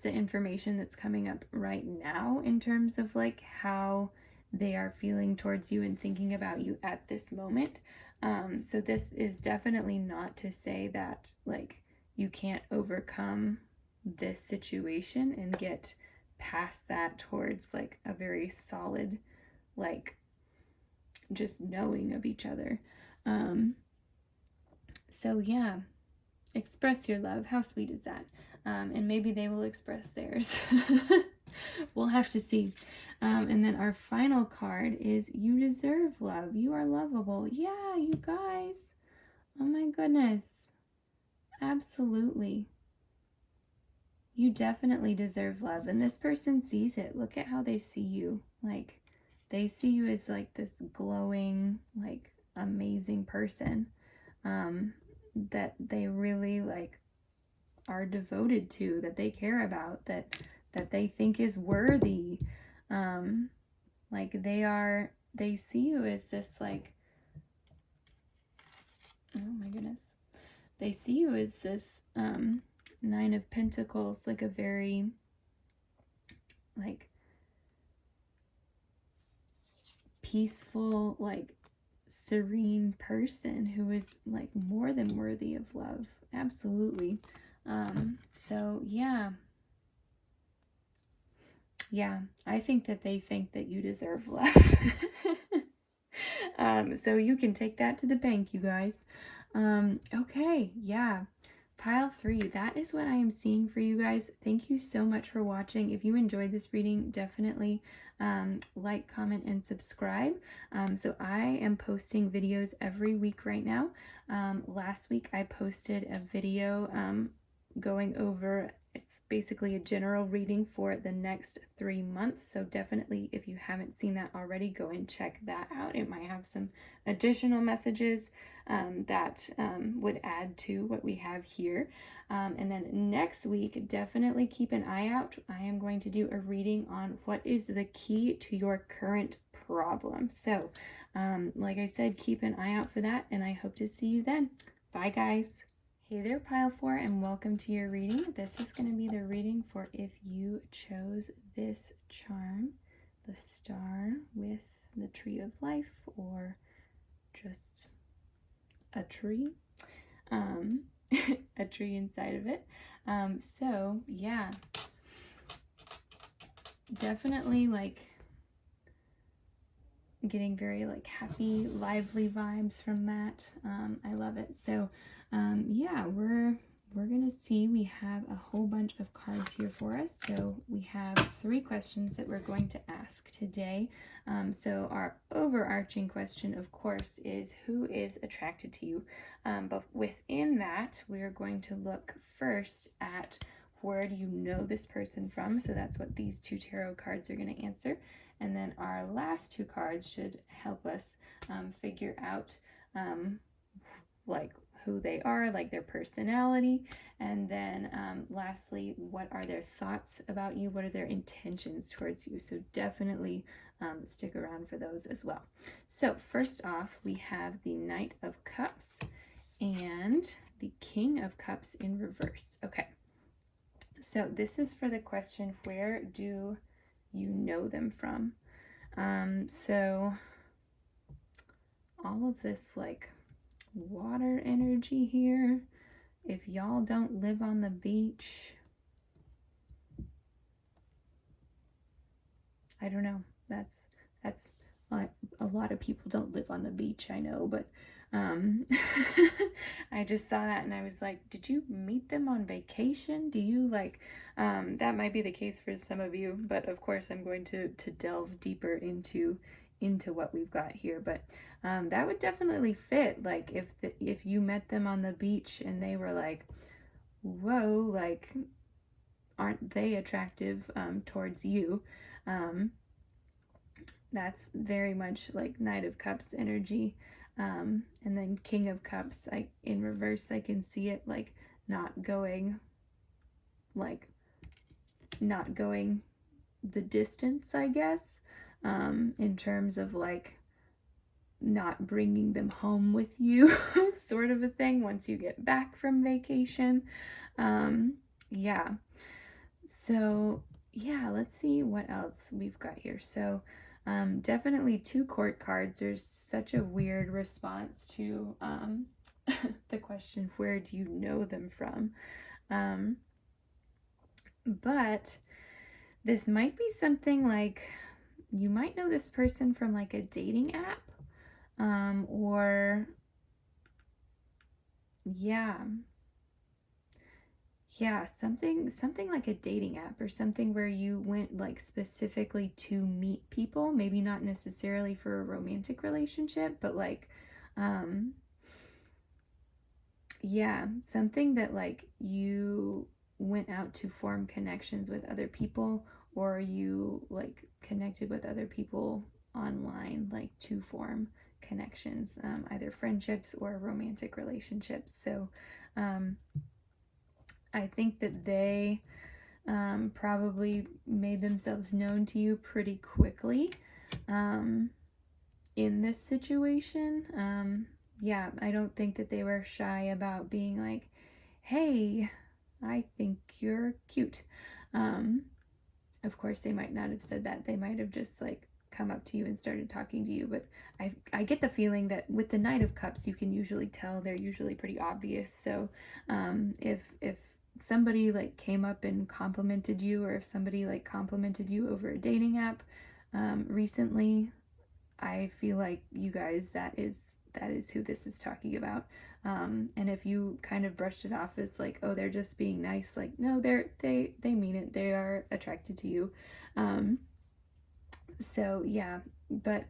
the information that's coming up right now in terms of like how they are feeling towards you and thinking about you at this moment. So this is definitely not to say that like you can't overcome this situation and get past that towards like a very solid like just knowing of each other. So yeah, express your love. How sweet is that? And maybe they will express theirs. We'll have to see. And then our final card is You Deserve Love. You are lovable. Yeah, you guys. Oh my goodness. Absolutely. You definitely deserve love. And this person sees it. Look at how they see you. Like, they see you as like this glowing, like amazing person that they really like are devoted to, that they care about, that they think is worthy. Like they see you as this like, oh my goodness, they see you as this Nine of Pentacles, like a very like peaceful, like serene person who is like more than worthy of love. Absolutely. So yeah, I think that they think that you deserve love. So you can take that to the bank, you guys. Okay, yeah. Pile 3, that is what I am seeing for you guys. Thank you so much for watching. If you enjoyed this reading, definitely like, comment, and subscribe. So I am posting videos every week right now. Last week I posted a video going over, it's basically a general reading for the next 3 months. So definitely, if you haven't seen that already, go and check that out. It might have some additional messages that would add to what we have here. And then next week, definitely keep an eye out. I am going to do a reading on what is the key to your current problem. So, like I said, keep an eye out for that, and I hope to see you then. Bye, guys. Hey there, Pile 4, and welcome to your reading. This is going to be the reading for if you chose this charm, the star with the tree of life, or just a tree, a tree inside of it. So yeah, definitely like getting very like happy, lively vibes from that. I love it. So yeah, we're gonna see, we have a whole bunch of cards here for us. So we have 3 questions that we're going to ask today. So our overarching question, of course, is who is attracted to you? But within that, we're going to look first at where do you know this person from? So that's what these 2 tarot cards are going to answer. And then our last 2 cards should help us figure out like who they are, like their personality. And then lastly, what are their thoughts about you? What are their intentions towards you? So definitely stick around for those as well. So first off, we have the Knight of Cups and the King of Cups in reverse. Okay. So this is for the question, where do you know them from? So all of this like water energy here, if y'all don't live on the beach, I don't know, that's a lot of people don't live on the beach, I know, but I just saw that and I was like, did you meet them on vacation? Do you like, that might be the case for some of you, but of course I'm going to delve deeper into what we've got here. But that would definitely fit, like if you met them on the beach and they were like, whoa, like aren't they attractive towards you? That's very much like Knight of Cups energy. And then King of Cups, in reverse, I can see it like not going the distance, I guess, in terms of like not bringing them home with you, sort of a thing, once you get back from vacation. Yeah. So yeah, let's see what else we've got here. So definitely 2 court cards. There's such a weird response to the question, where do you know them from? But this might be something like, you might know this person from like a dating app, or yeah, something like a dating app, or something where you went like specifically to meet people, maybe not necessarily for a romantic relationship, but like yeah, something that like you went out to form connections with other people, or you like connected with other people online, like to form connections, either friendships or romantic relationships. So I think that they probably made themselves known to you pretty quickly in this situation. Yeah, I don't think that they were shy about being like, hey, I think you're cute. Of course, they might not have said that. They might have just like come up to you and started talking to you. But I get the feeling that with the Knight of Cups, you can usually tell. They're usually pretty obvious. So if somebody like came up and complimented you, or if somebody like complimented you over a dating app recently, I feel like you guys, that is who this is talking about. And if you kind of brushed it off as like, oh, they're just being nice, like, no, they mean it. They are attracted to you. So yeah, but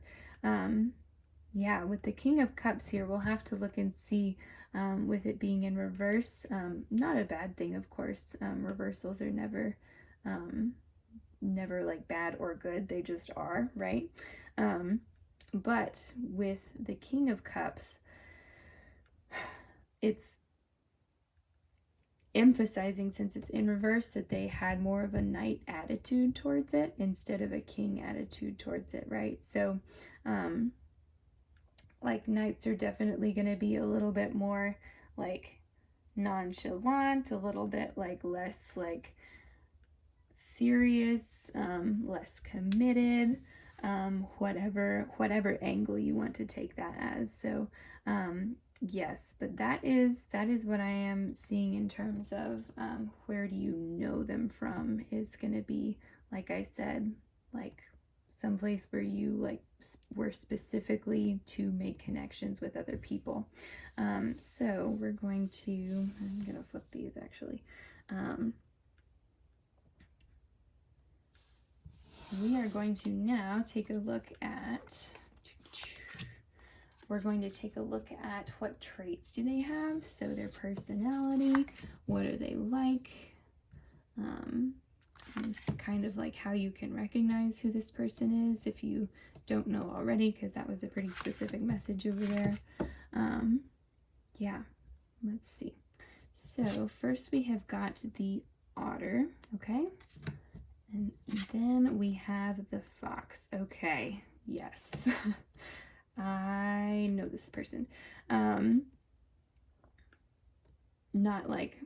yeah, with the King of Cups here, we'll have to look and see with it being in reverse. Not a bad thing, of course. Reversals are never like bad or good. They just are, right? But with the King of Cups, it's emphasizing, since it's in reverse, that they had more of a knight attitude towards it instead of a king attitude towards it, right? So like knights are definitely going to be a little bit more like nonchalant, a little bit like less like serious, less committed, whatever angle you want to take that as. So yes, but that is what I am seeing in terms of where do you know them from, is going to be, like I said, like someplace where you like were specifically to make connections with other people. So we're going to, I'm going to flip these actually. We are going to now take a look at, we're going to take a look at what traits do they have. So their personality, what are they like, and kind of like how you can recognize who this person is if you don't know already, because that was a pretty specific message over there. Yeah, let's see. So first we have got the otter, okay? And then we have the fox. Okay, yes. I know this person. Not like,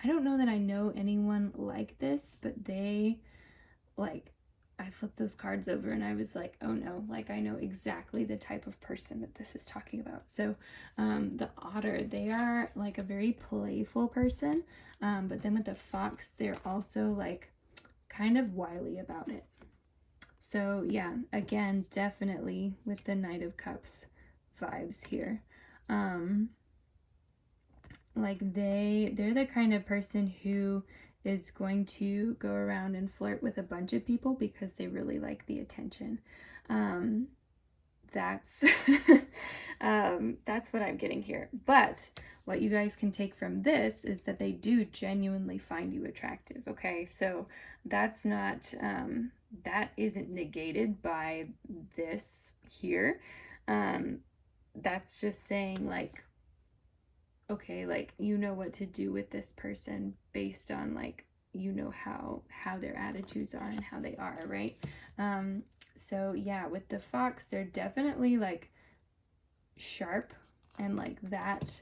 I don't know that I know anyone like this, but they, like, I flipped those cards over and I was like, oh no, like I know exactly the type of person that this is talking about. So the otter, they are like a very playful person, but then with the fox, they're also like kind of wily about it. So yeah, again, definitely with the Knight of Cups vibes here. Like they're the kind of person who is going to go around and flirt with a bunch of people because they really like the attention. That's that's what I'm getting here. But what you guys can take from this is that they do genuinely find you attractive. Okay, so that's not that isn't negated by this here. That's just saying like, okay, like you know what to do with this person based on like, you know how their attitudes are and how they are, right? So yeah, with the fox, they're definitely like sharp and like that.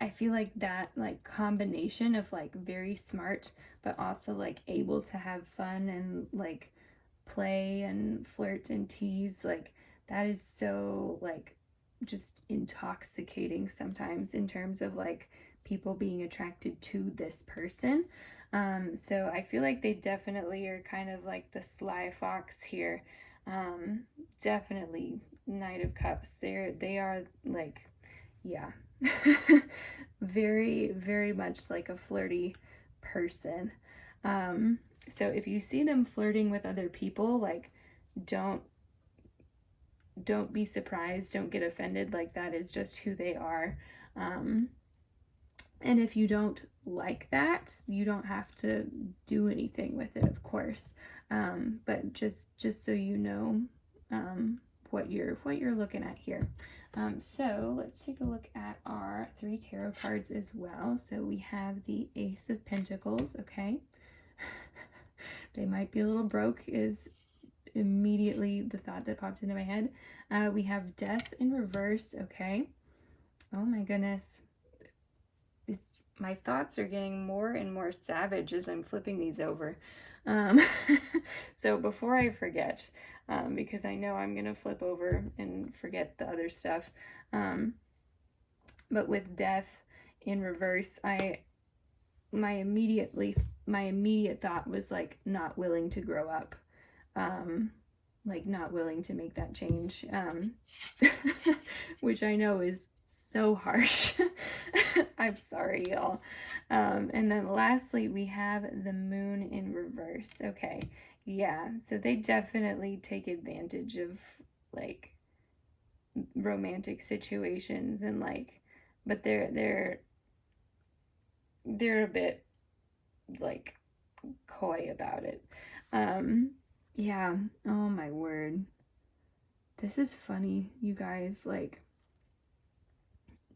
I feel like that like combination of like very smart but also like able to have fun and like play and flirt and tease, like that is so like just intoxicating sometimes in terms of like people being attracted to this person. So I feel like they definitely are kind of like the sly fox here. Definitely Knight of Cups. They are like, yeah, very, very much like a flirty person. So if you see them flirting with other people, like don't be surprised, don't get offended, like that is just who they are. And if you don't like that, you don't have to do anything with it, of course. But just so you know what you're looking at here. So let's take a look at our 3 tarot cards as well. So we have the Ace of Pentacles, okay? They might be a little broke is immediately the thought that popped into my head. We have Death in reverse, okay? Oh my goodness. My thoughts are getting more and more savage as I'm flipping these over. Um, so before I forget, because I know I'm going to flip over and forget the other stuff, but with death in reverse, my immediate thought was like not willing to grow up, like not willing to make that change, which I know is so harsh. I'm sorry, y'all. And then lastly, we have the moon in reverse. Okay, yeah, so they definitely take advantage of like romantic situations and like, but they're a bit like coy about it. Yeah, oh my word. This is funny, you guys. Like,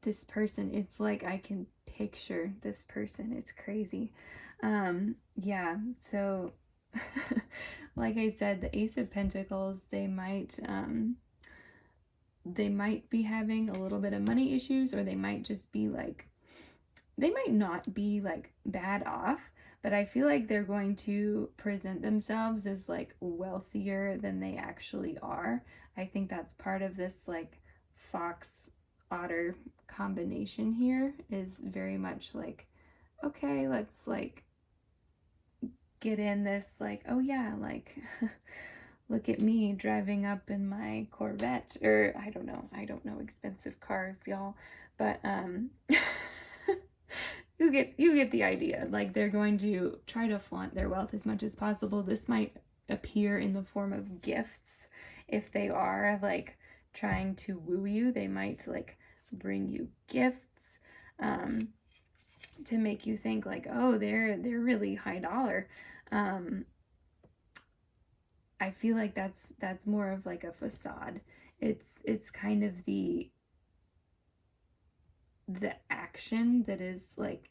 this person, it's like I can picture this person. It's crazy. Yeah, so like I said, the Ace of Pentacles, they might be having a little bit of money issues, or they might just be like, they might not be like bad off, but I feel like they're going to present themselves as like wealthier than they actually are. I think that's part of this like fox otter combination here, is very much like, okay, let's like get in this like, oh yeah, like look at me driving up in my Corvette, or I don't know expensive cars, y'all, but you get the idea. Like, they're going to try to flaunt their wealth as much as possible. This might appear in the form of gifts. If they are like trying to woo you, they might like bring you gifts, to make you think like, oh, they're really high dollar. I feel like that's more of like a facade. It's kind of the action that is like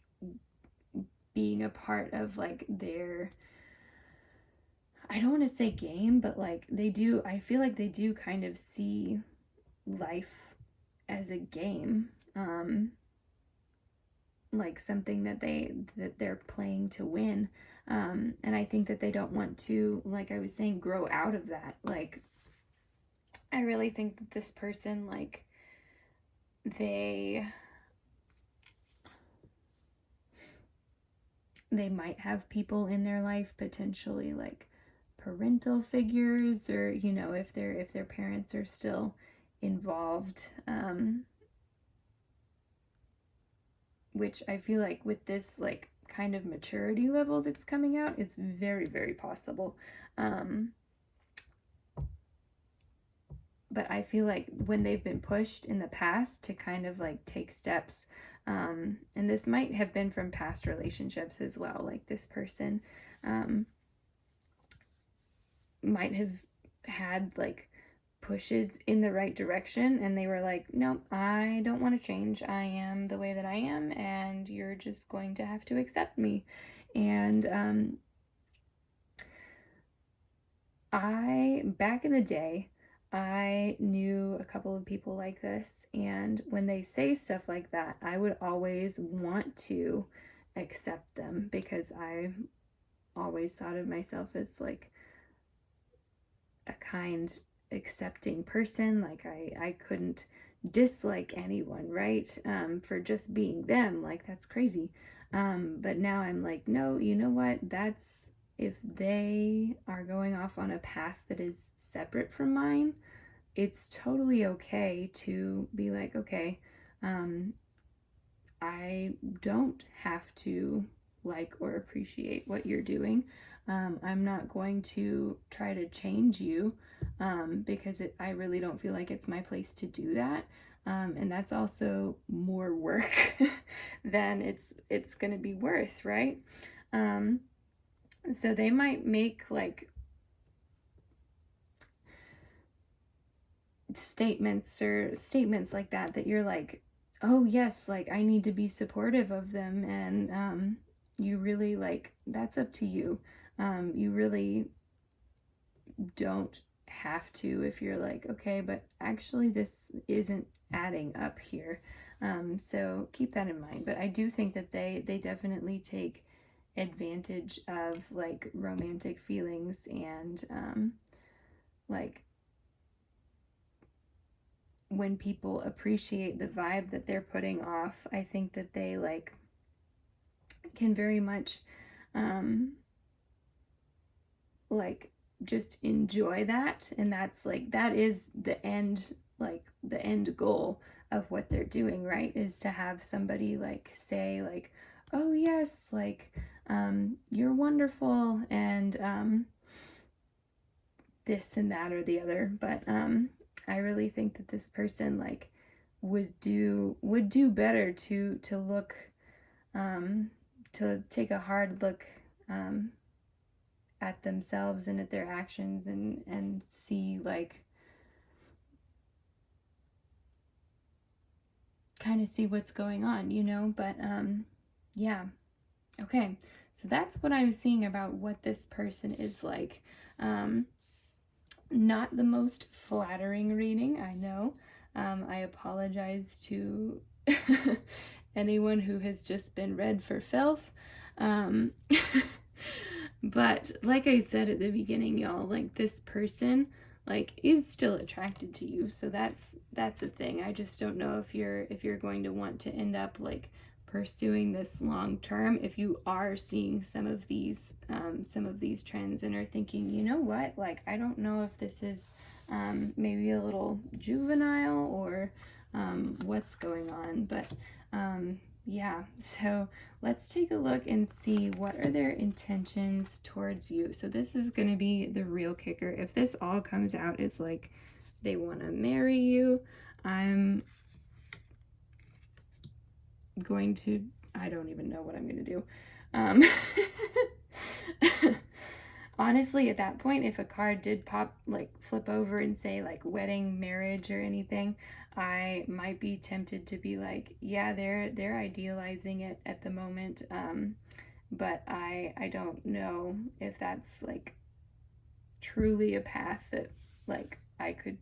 being a part of like their, I don't want to say game, but like they do, I feel like they do kind of see life as a game, like something that they're playing to win, and I think that they don't want to, like I was saying, grow out of that. Like, I really think that this person, like, they might have people in their life, potentially like parental figures, or you know, if their parents are still involved, which I feel like with this like kind of maturity level that's coming out, it's very, very possible. But I feel like when they've been pushed in the past to kind of like take steps, and this might have been from past relationships as well, like this person might have had like pushes in the right direction, and they were like, no, I don't want to change, I am the way that I am, and you're just going to have to accept me. And back in the day, I knew a couple of people like this, and when they say stuff like that, I would always want to accept them, because I always thought of myself as like a kind, accepting person. Like, I couldn't dislike anyone, right? For just being them. Like, that's crazy. But now I'm like, no, you know what? That's, if they are going off on a path that is separate from mine, it's totally okay to be like, okay, I don't have to like or appreciate what you're doing. I'm not going to try to change you, because I really don't feel like it's my place to do that. And that's also more work than it's going to be worth, right? So they might make like statements like that you're like, oh yes, like I need to be supportive of them, and you really, like, that's up to you. You really don't have to, if you're like, okay, but actually this isn't adding up here. So keep that in mind. But I do think that they definitely take advantage of like romantic feelings and like when people appreciate the vibe that they're putting off, I think that they like can very much like just enjoy that, and that's like that is the end, like the end goal of what they're doing, right, is to have somebody like say like, oh yes, like you're wonderful, and this and that or the other. But I really think that this person like would do better to look to take a hard look at themselves and at their actions, and see like kind of see what's going on, you know. But yeah, okay, so that's what I'm seeing about what this person is like. Not the most flattering reading, I know. I apologize to anyone who has just been read for filth. But like I said at the beginning, y'all, like this person like is still attracted to you. So that's a thing. I just don't know if you're going to want to end up like pursuing this long term. If you are seeing some of these trends and are thinking, you know what, like I don't know if this is maybe a little juvenile or what's going on, but yeah, so let's take a look and see what are their intentions towards you. So this is going to be the real kicker. If this all comes out as like they want to marry you, I'm going to, I don't even know what I'm going to do. Honestly, at that point, if a card did pop, like flip over and say like wedding, marriage, or anything, I might be tempted to be like, yeah, they're idealizing it at the moment, but I don't know if that's like truly a path that like I could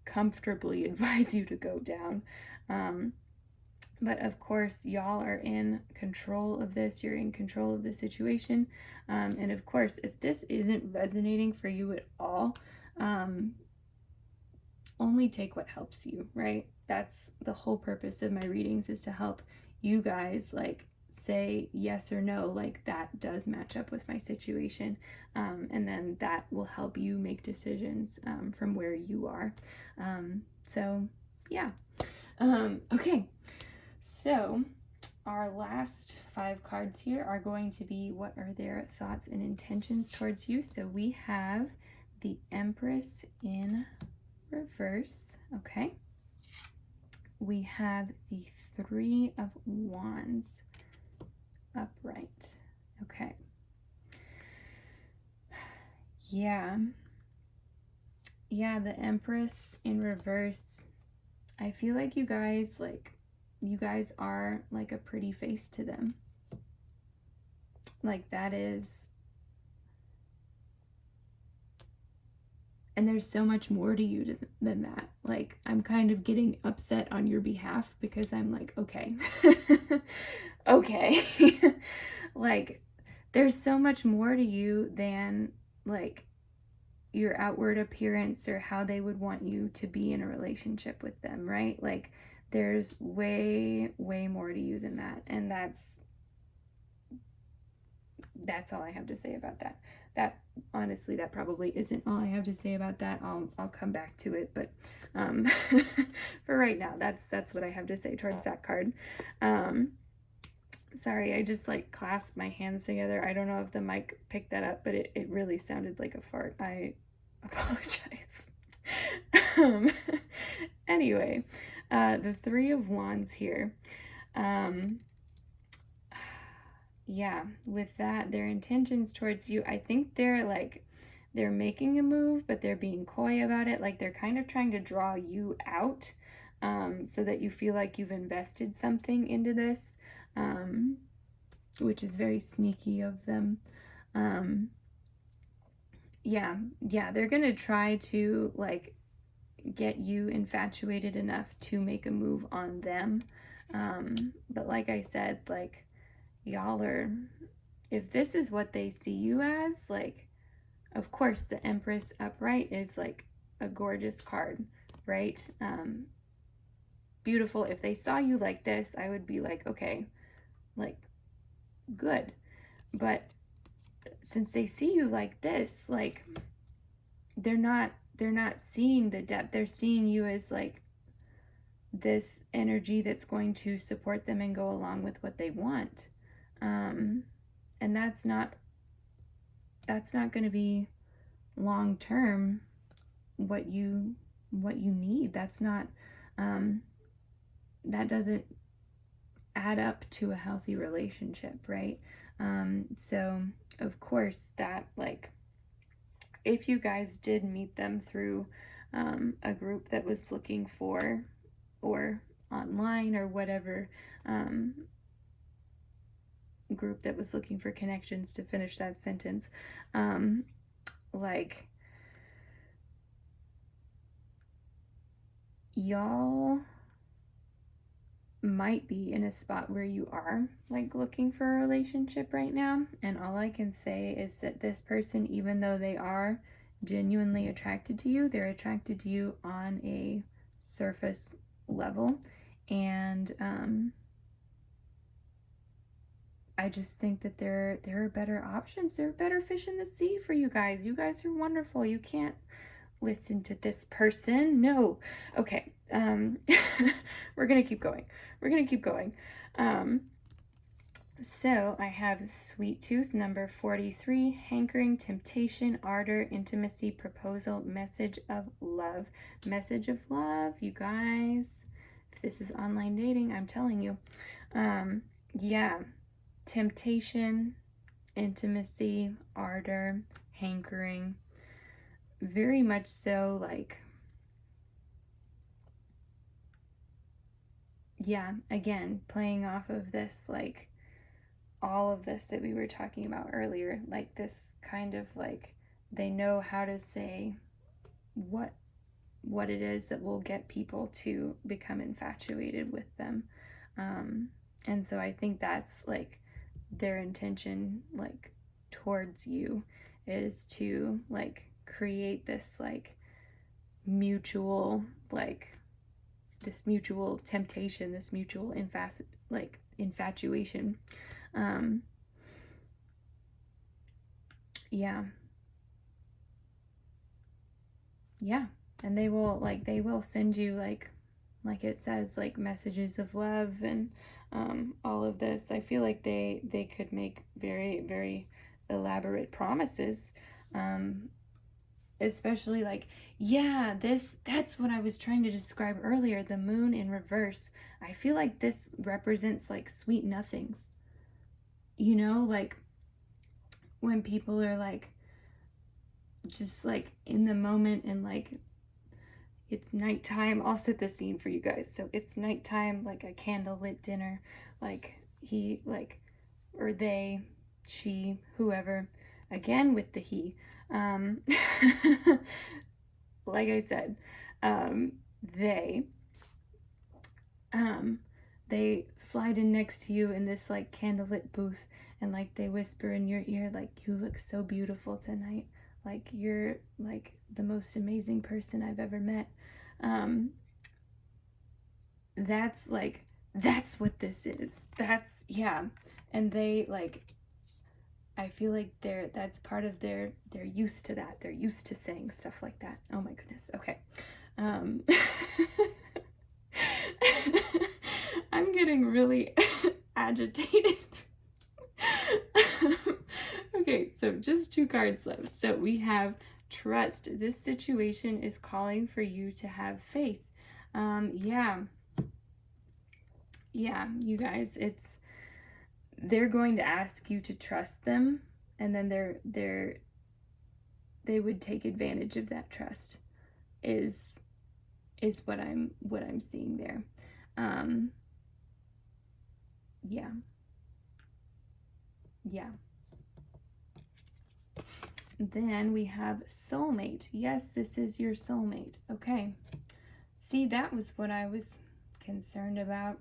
comfortably advise you to go down. But of course, y'all are in control of this. You're in control of the situation. And of course, if this isn't resonating for you at all, only take what helps you, right? That's the whole purpose of my readings, is to help you guys like say yes or no, like that does match up with my situation. And then that will help you make decisions from where you are. So yeah. Okay. So our last 5 cards here are going to be what are their thoughts and intentions towards you. So we have the Empress in reverse, okay? We have the 3 of Wands upright, okay? Yeah, the Empress in reverse. I feel like you guys are like a pretty face to them. Like that is, and there's so much more to you than that. Like I'm kind of getting upset on your behalf because I'm like, okay, okay. Like there's so much more to you than like your outward appearance or how they would want you to be in a relationship with them, right? Like there's way more to you than that, and that's all I have to say about that. That honestly, that probably isn't all I have to say about that. I'll come back to it, but for right now, that's what I have to say towards that card. Sorry, I just like clasped my hands together. I don't know if the mic picked that up, but it really sounded like a fart. I apologize. Anyway, the 3 of Wands here. Yeah, with that, their intentions towards you, I think they're making a move, but they're being coy about it. Like they're kind of trying to draw you out, so that you feel like you've invested something into this, which is very sneaky of them. Yeah, they're gonna try to like get you infatuated enough to make a move on them. But like I said, like y'all are if this is what they see you as, like, of course, the Empress upright is like a gorgeous card, right? Beautiful. If they saw you like this, I would be like, okay, like, good. But since they see you like this, like, they're not seeing the depth. They're seeing you as like this energy that's going to support them and go along with what they want. And that's not going to be long term what you need. That's not that doesn't add up to a healthy relationship, right? So of course that, like, if you guys did meet them through a group that was looking for, or online or whatever, group that was looking for connections, to finish that sentence, like, y'all might be in a spot where you are like looking for a relationship right now, and all I can say is that this person, even though they are genuinely attracted to you, they're attracted to you on a surface level, and I just think that there are better options. There are better fish in the sea for you guys. You guys are wonderful. You can't listen to this person. No. Okay. We're gonna keep going. So I have Sweet Tooth, number 43, hankering, temptation, ardor, intimacy, proposal, message of love. Message of love, you guys. If this is online dating, I'm telling you. Yeah. Temptation, intimacy, ardor, hankering. Very much so, like, yeah, again, playing off of this, like, all of this that we were talking about earlier, like this kind of, like, they know how to say what it is that will get people to become infatuated with them. And so I think that's, like, their intention, like, towards you, is to, like, create this, like, mutual, like, this mutual temptation, this mutual infatuation. Yeah. And they will send you, like it says, like, messages of love, and all of this. I feel like they could make very, very elaborate promises, especially, like, yeah, that's what I was trying to describe earlier, the moon in reverse. I feel like this represents, like, sweet nothings, like, when people are, like, just, like, in the moment, and, like, it's nighttime. I'll set the scene for you guys. So it's nighttime, like a candlelit dinner, like, he, like, or they, she, whoever, again with the he, like I said, they slide in next to you in this, like, candlelit booth, and, like, they whisper in your ear, like, you look so beautiful tonight, like, you're, like, the most amazing person I've ever met. That's, like, that's what this is. That's, yeah. And they, like, I feel like that's part of they're used to that. They're used to saying stuff like that. Oh my goodness. Okay. I'm getting really agitated. Okay, so just 2 cards left. So we have trust. This situation is calling for you to have faith. Yeah, you guys, they're going to ask you to trust them, and then they would take advantage of that trust, is what I'm seeing there. Yeah. Then we have soulmate. Yes, this is your soulmate. Okay. See, that was what I was concerned about.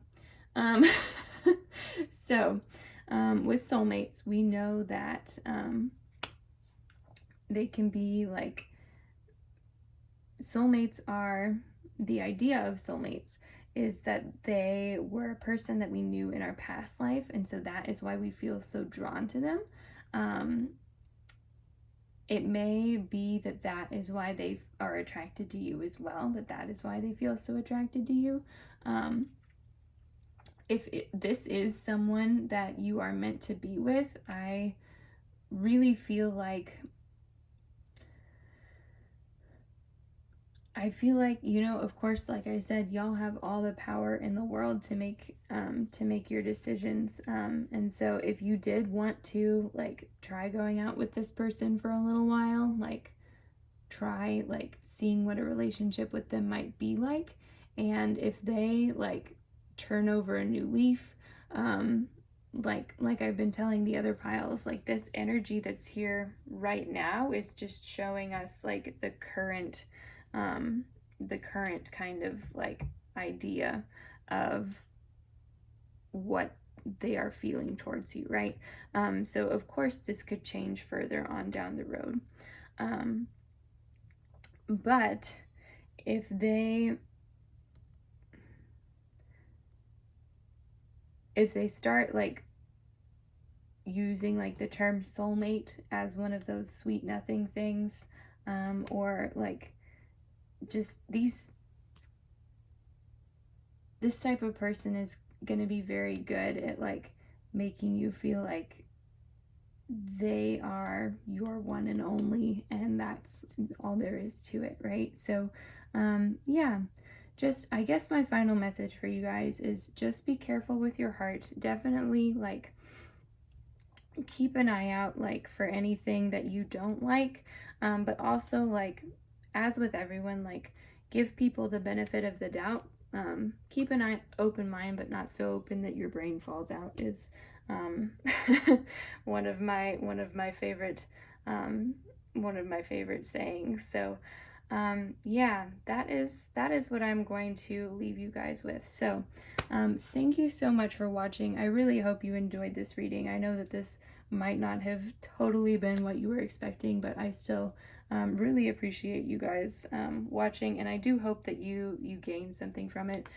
So, with soulmates, we know that they can be like, soulmates are, the idea of soulmates is that they were a person that we knew in our past life, and so that is why we feel so drawn to them. It may be that that is why they are attracted to you as well, that is why they feel so attracted to you. If this is someone that you are meant to be with, I really feel like, you know, of course, like I said, y'all have all the power in the world to make your decisions. And so if you did want to like try going out with this person for a little while, like try like seeing what a relationship with them might be like, and if they like turn over a new leaf, like I've been telling the other piles, like this energy that's here right now is just showing us like the current kind of like idea of what they are feeling towards you, right? So of course this could change further on down the road. But if they start like using like the term soulmate as one of those sweet nothing things, or like just this type of person is going to be very good at like making you feel like they are your one and only, and that's all there is to it, right? So yeah, just, I guess my final message for you guys is just be careful with your heart. Definitely like keep an eye out like for anything that you don't like, but also like, as with everyone, like give people the benefit of the doubt. Keep an open mind, but not so open that your brain falls out, is one of my favorite sayings. So yeah, that is what I'm going to leave you guys with. So thank you so much for watching. I really hope you enjoyed this reading. I know that this might not have totally been what you were expecting, but I still really appreciate you guys watching, and I do hope that you gain something from it.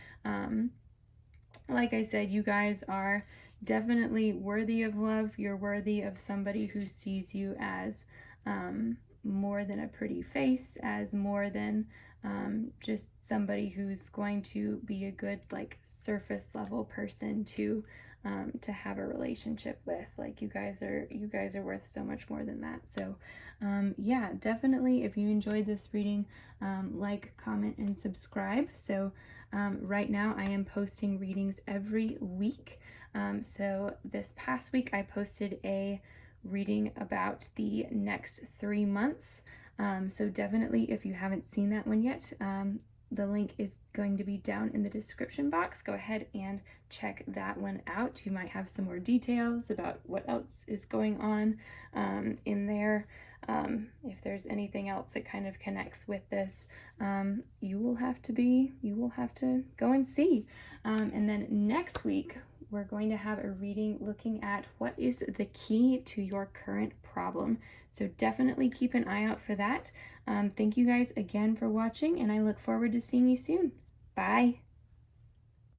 Like I said, you guys are definitely worthy of love. You're worthy of somebody who sees you as more than a pretty face, as more than just somebody who's going to be a good like surface level person to have a relationship with. Like you guys are worth so much more than that. So yeah, definitely, if you enjoyed this reading, like, comment, and subscribe. So right now I am posting readings every week. So this past week I posted a reading about the next 3 months. So definitely, if you haven't seen that one yet, the link is going to be down in the description box. Go ahead and check that one out. You might have some more details about what else is going on in there. If there's anything else that kind of connects with this, you will have to go and see. And then next week, we're going to have a reading looking at what is the key to your current problem. So definitely keep an eye out for that. Thank you guys again for watching, and I look forward to seeing you soon. Bye.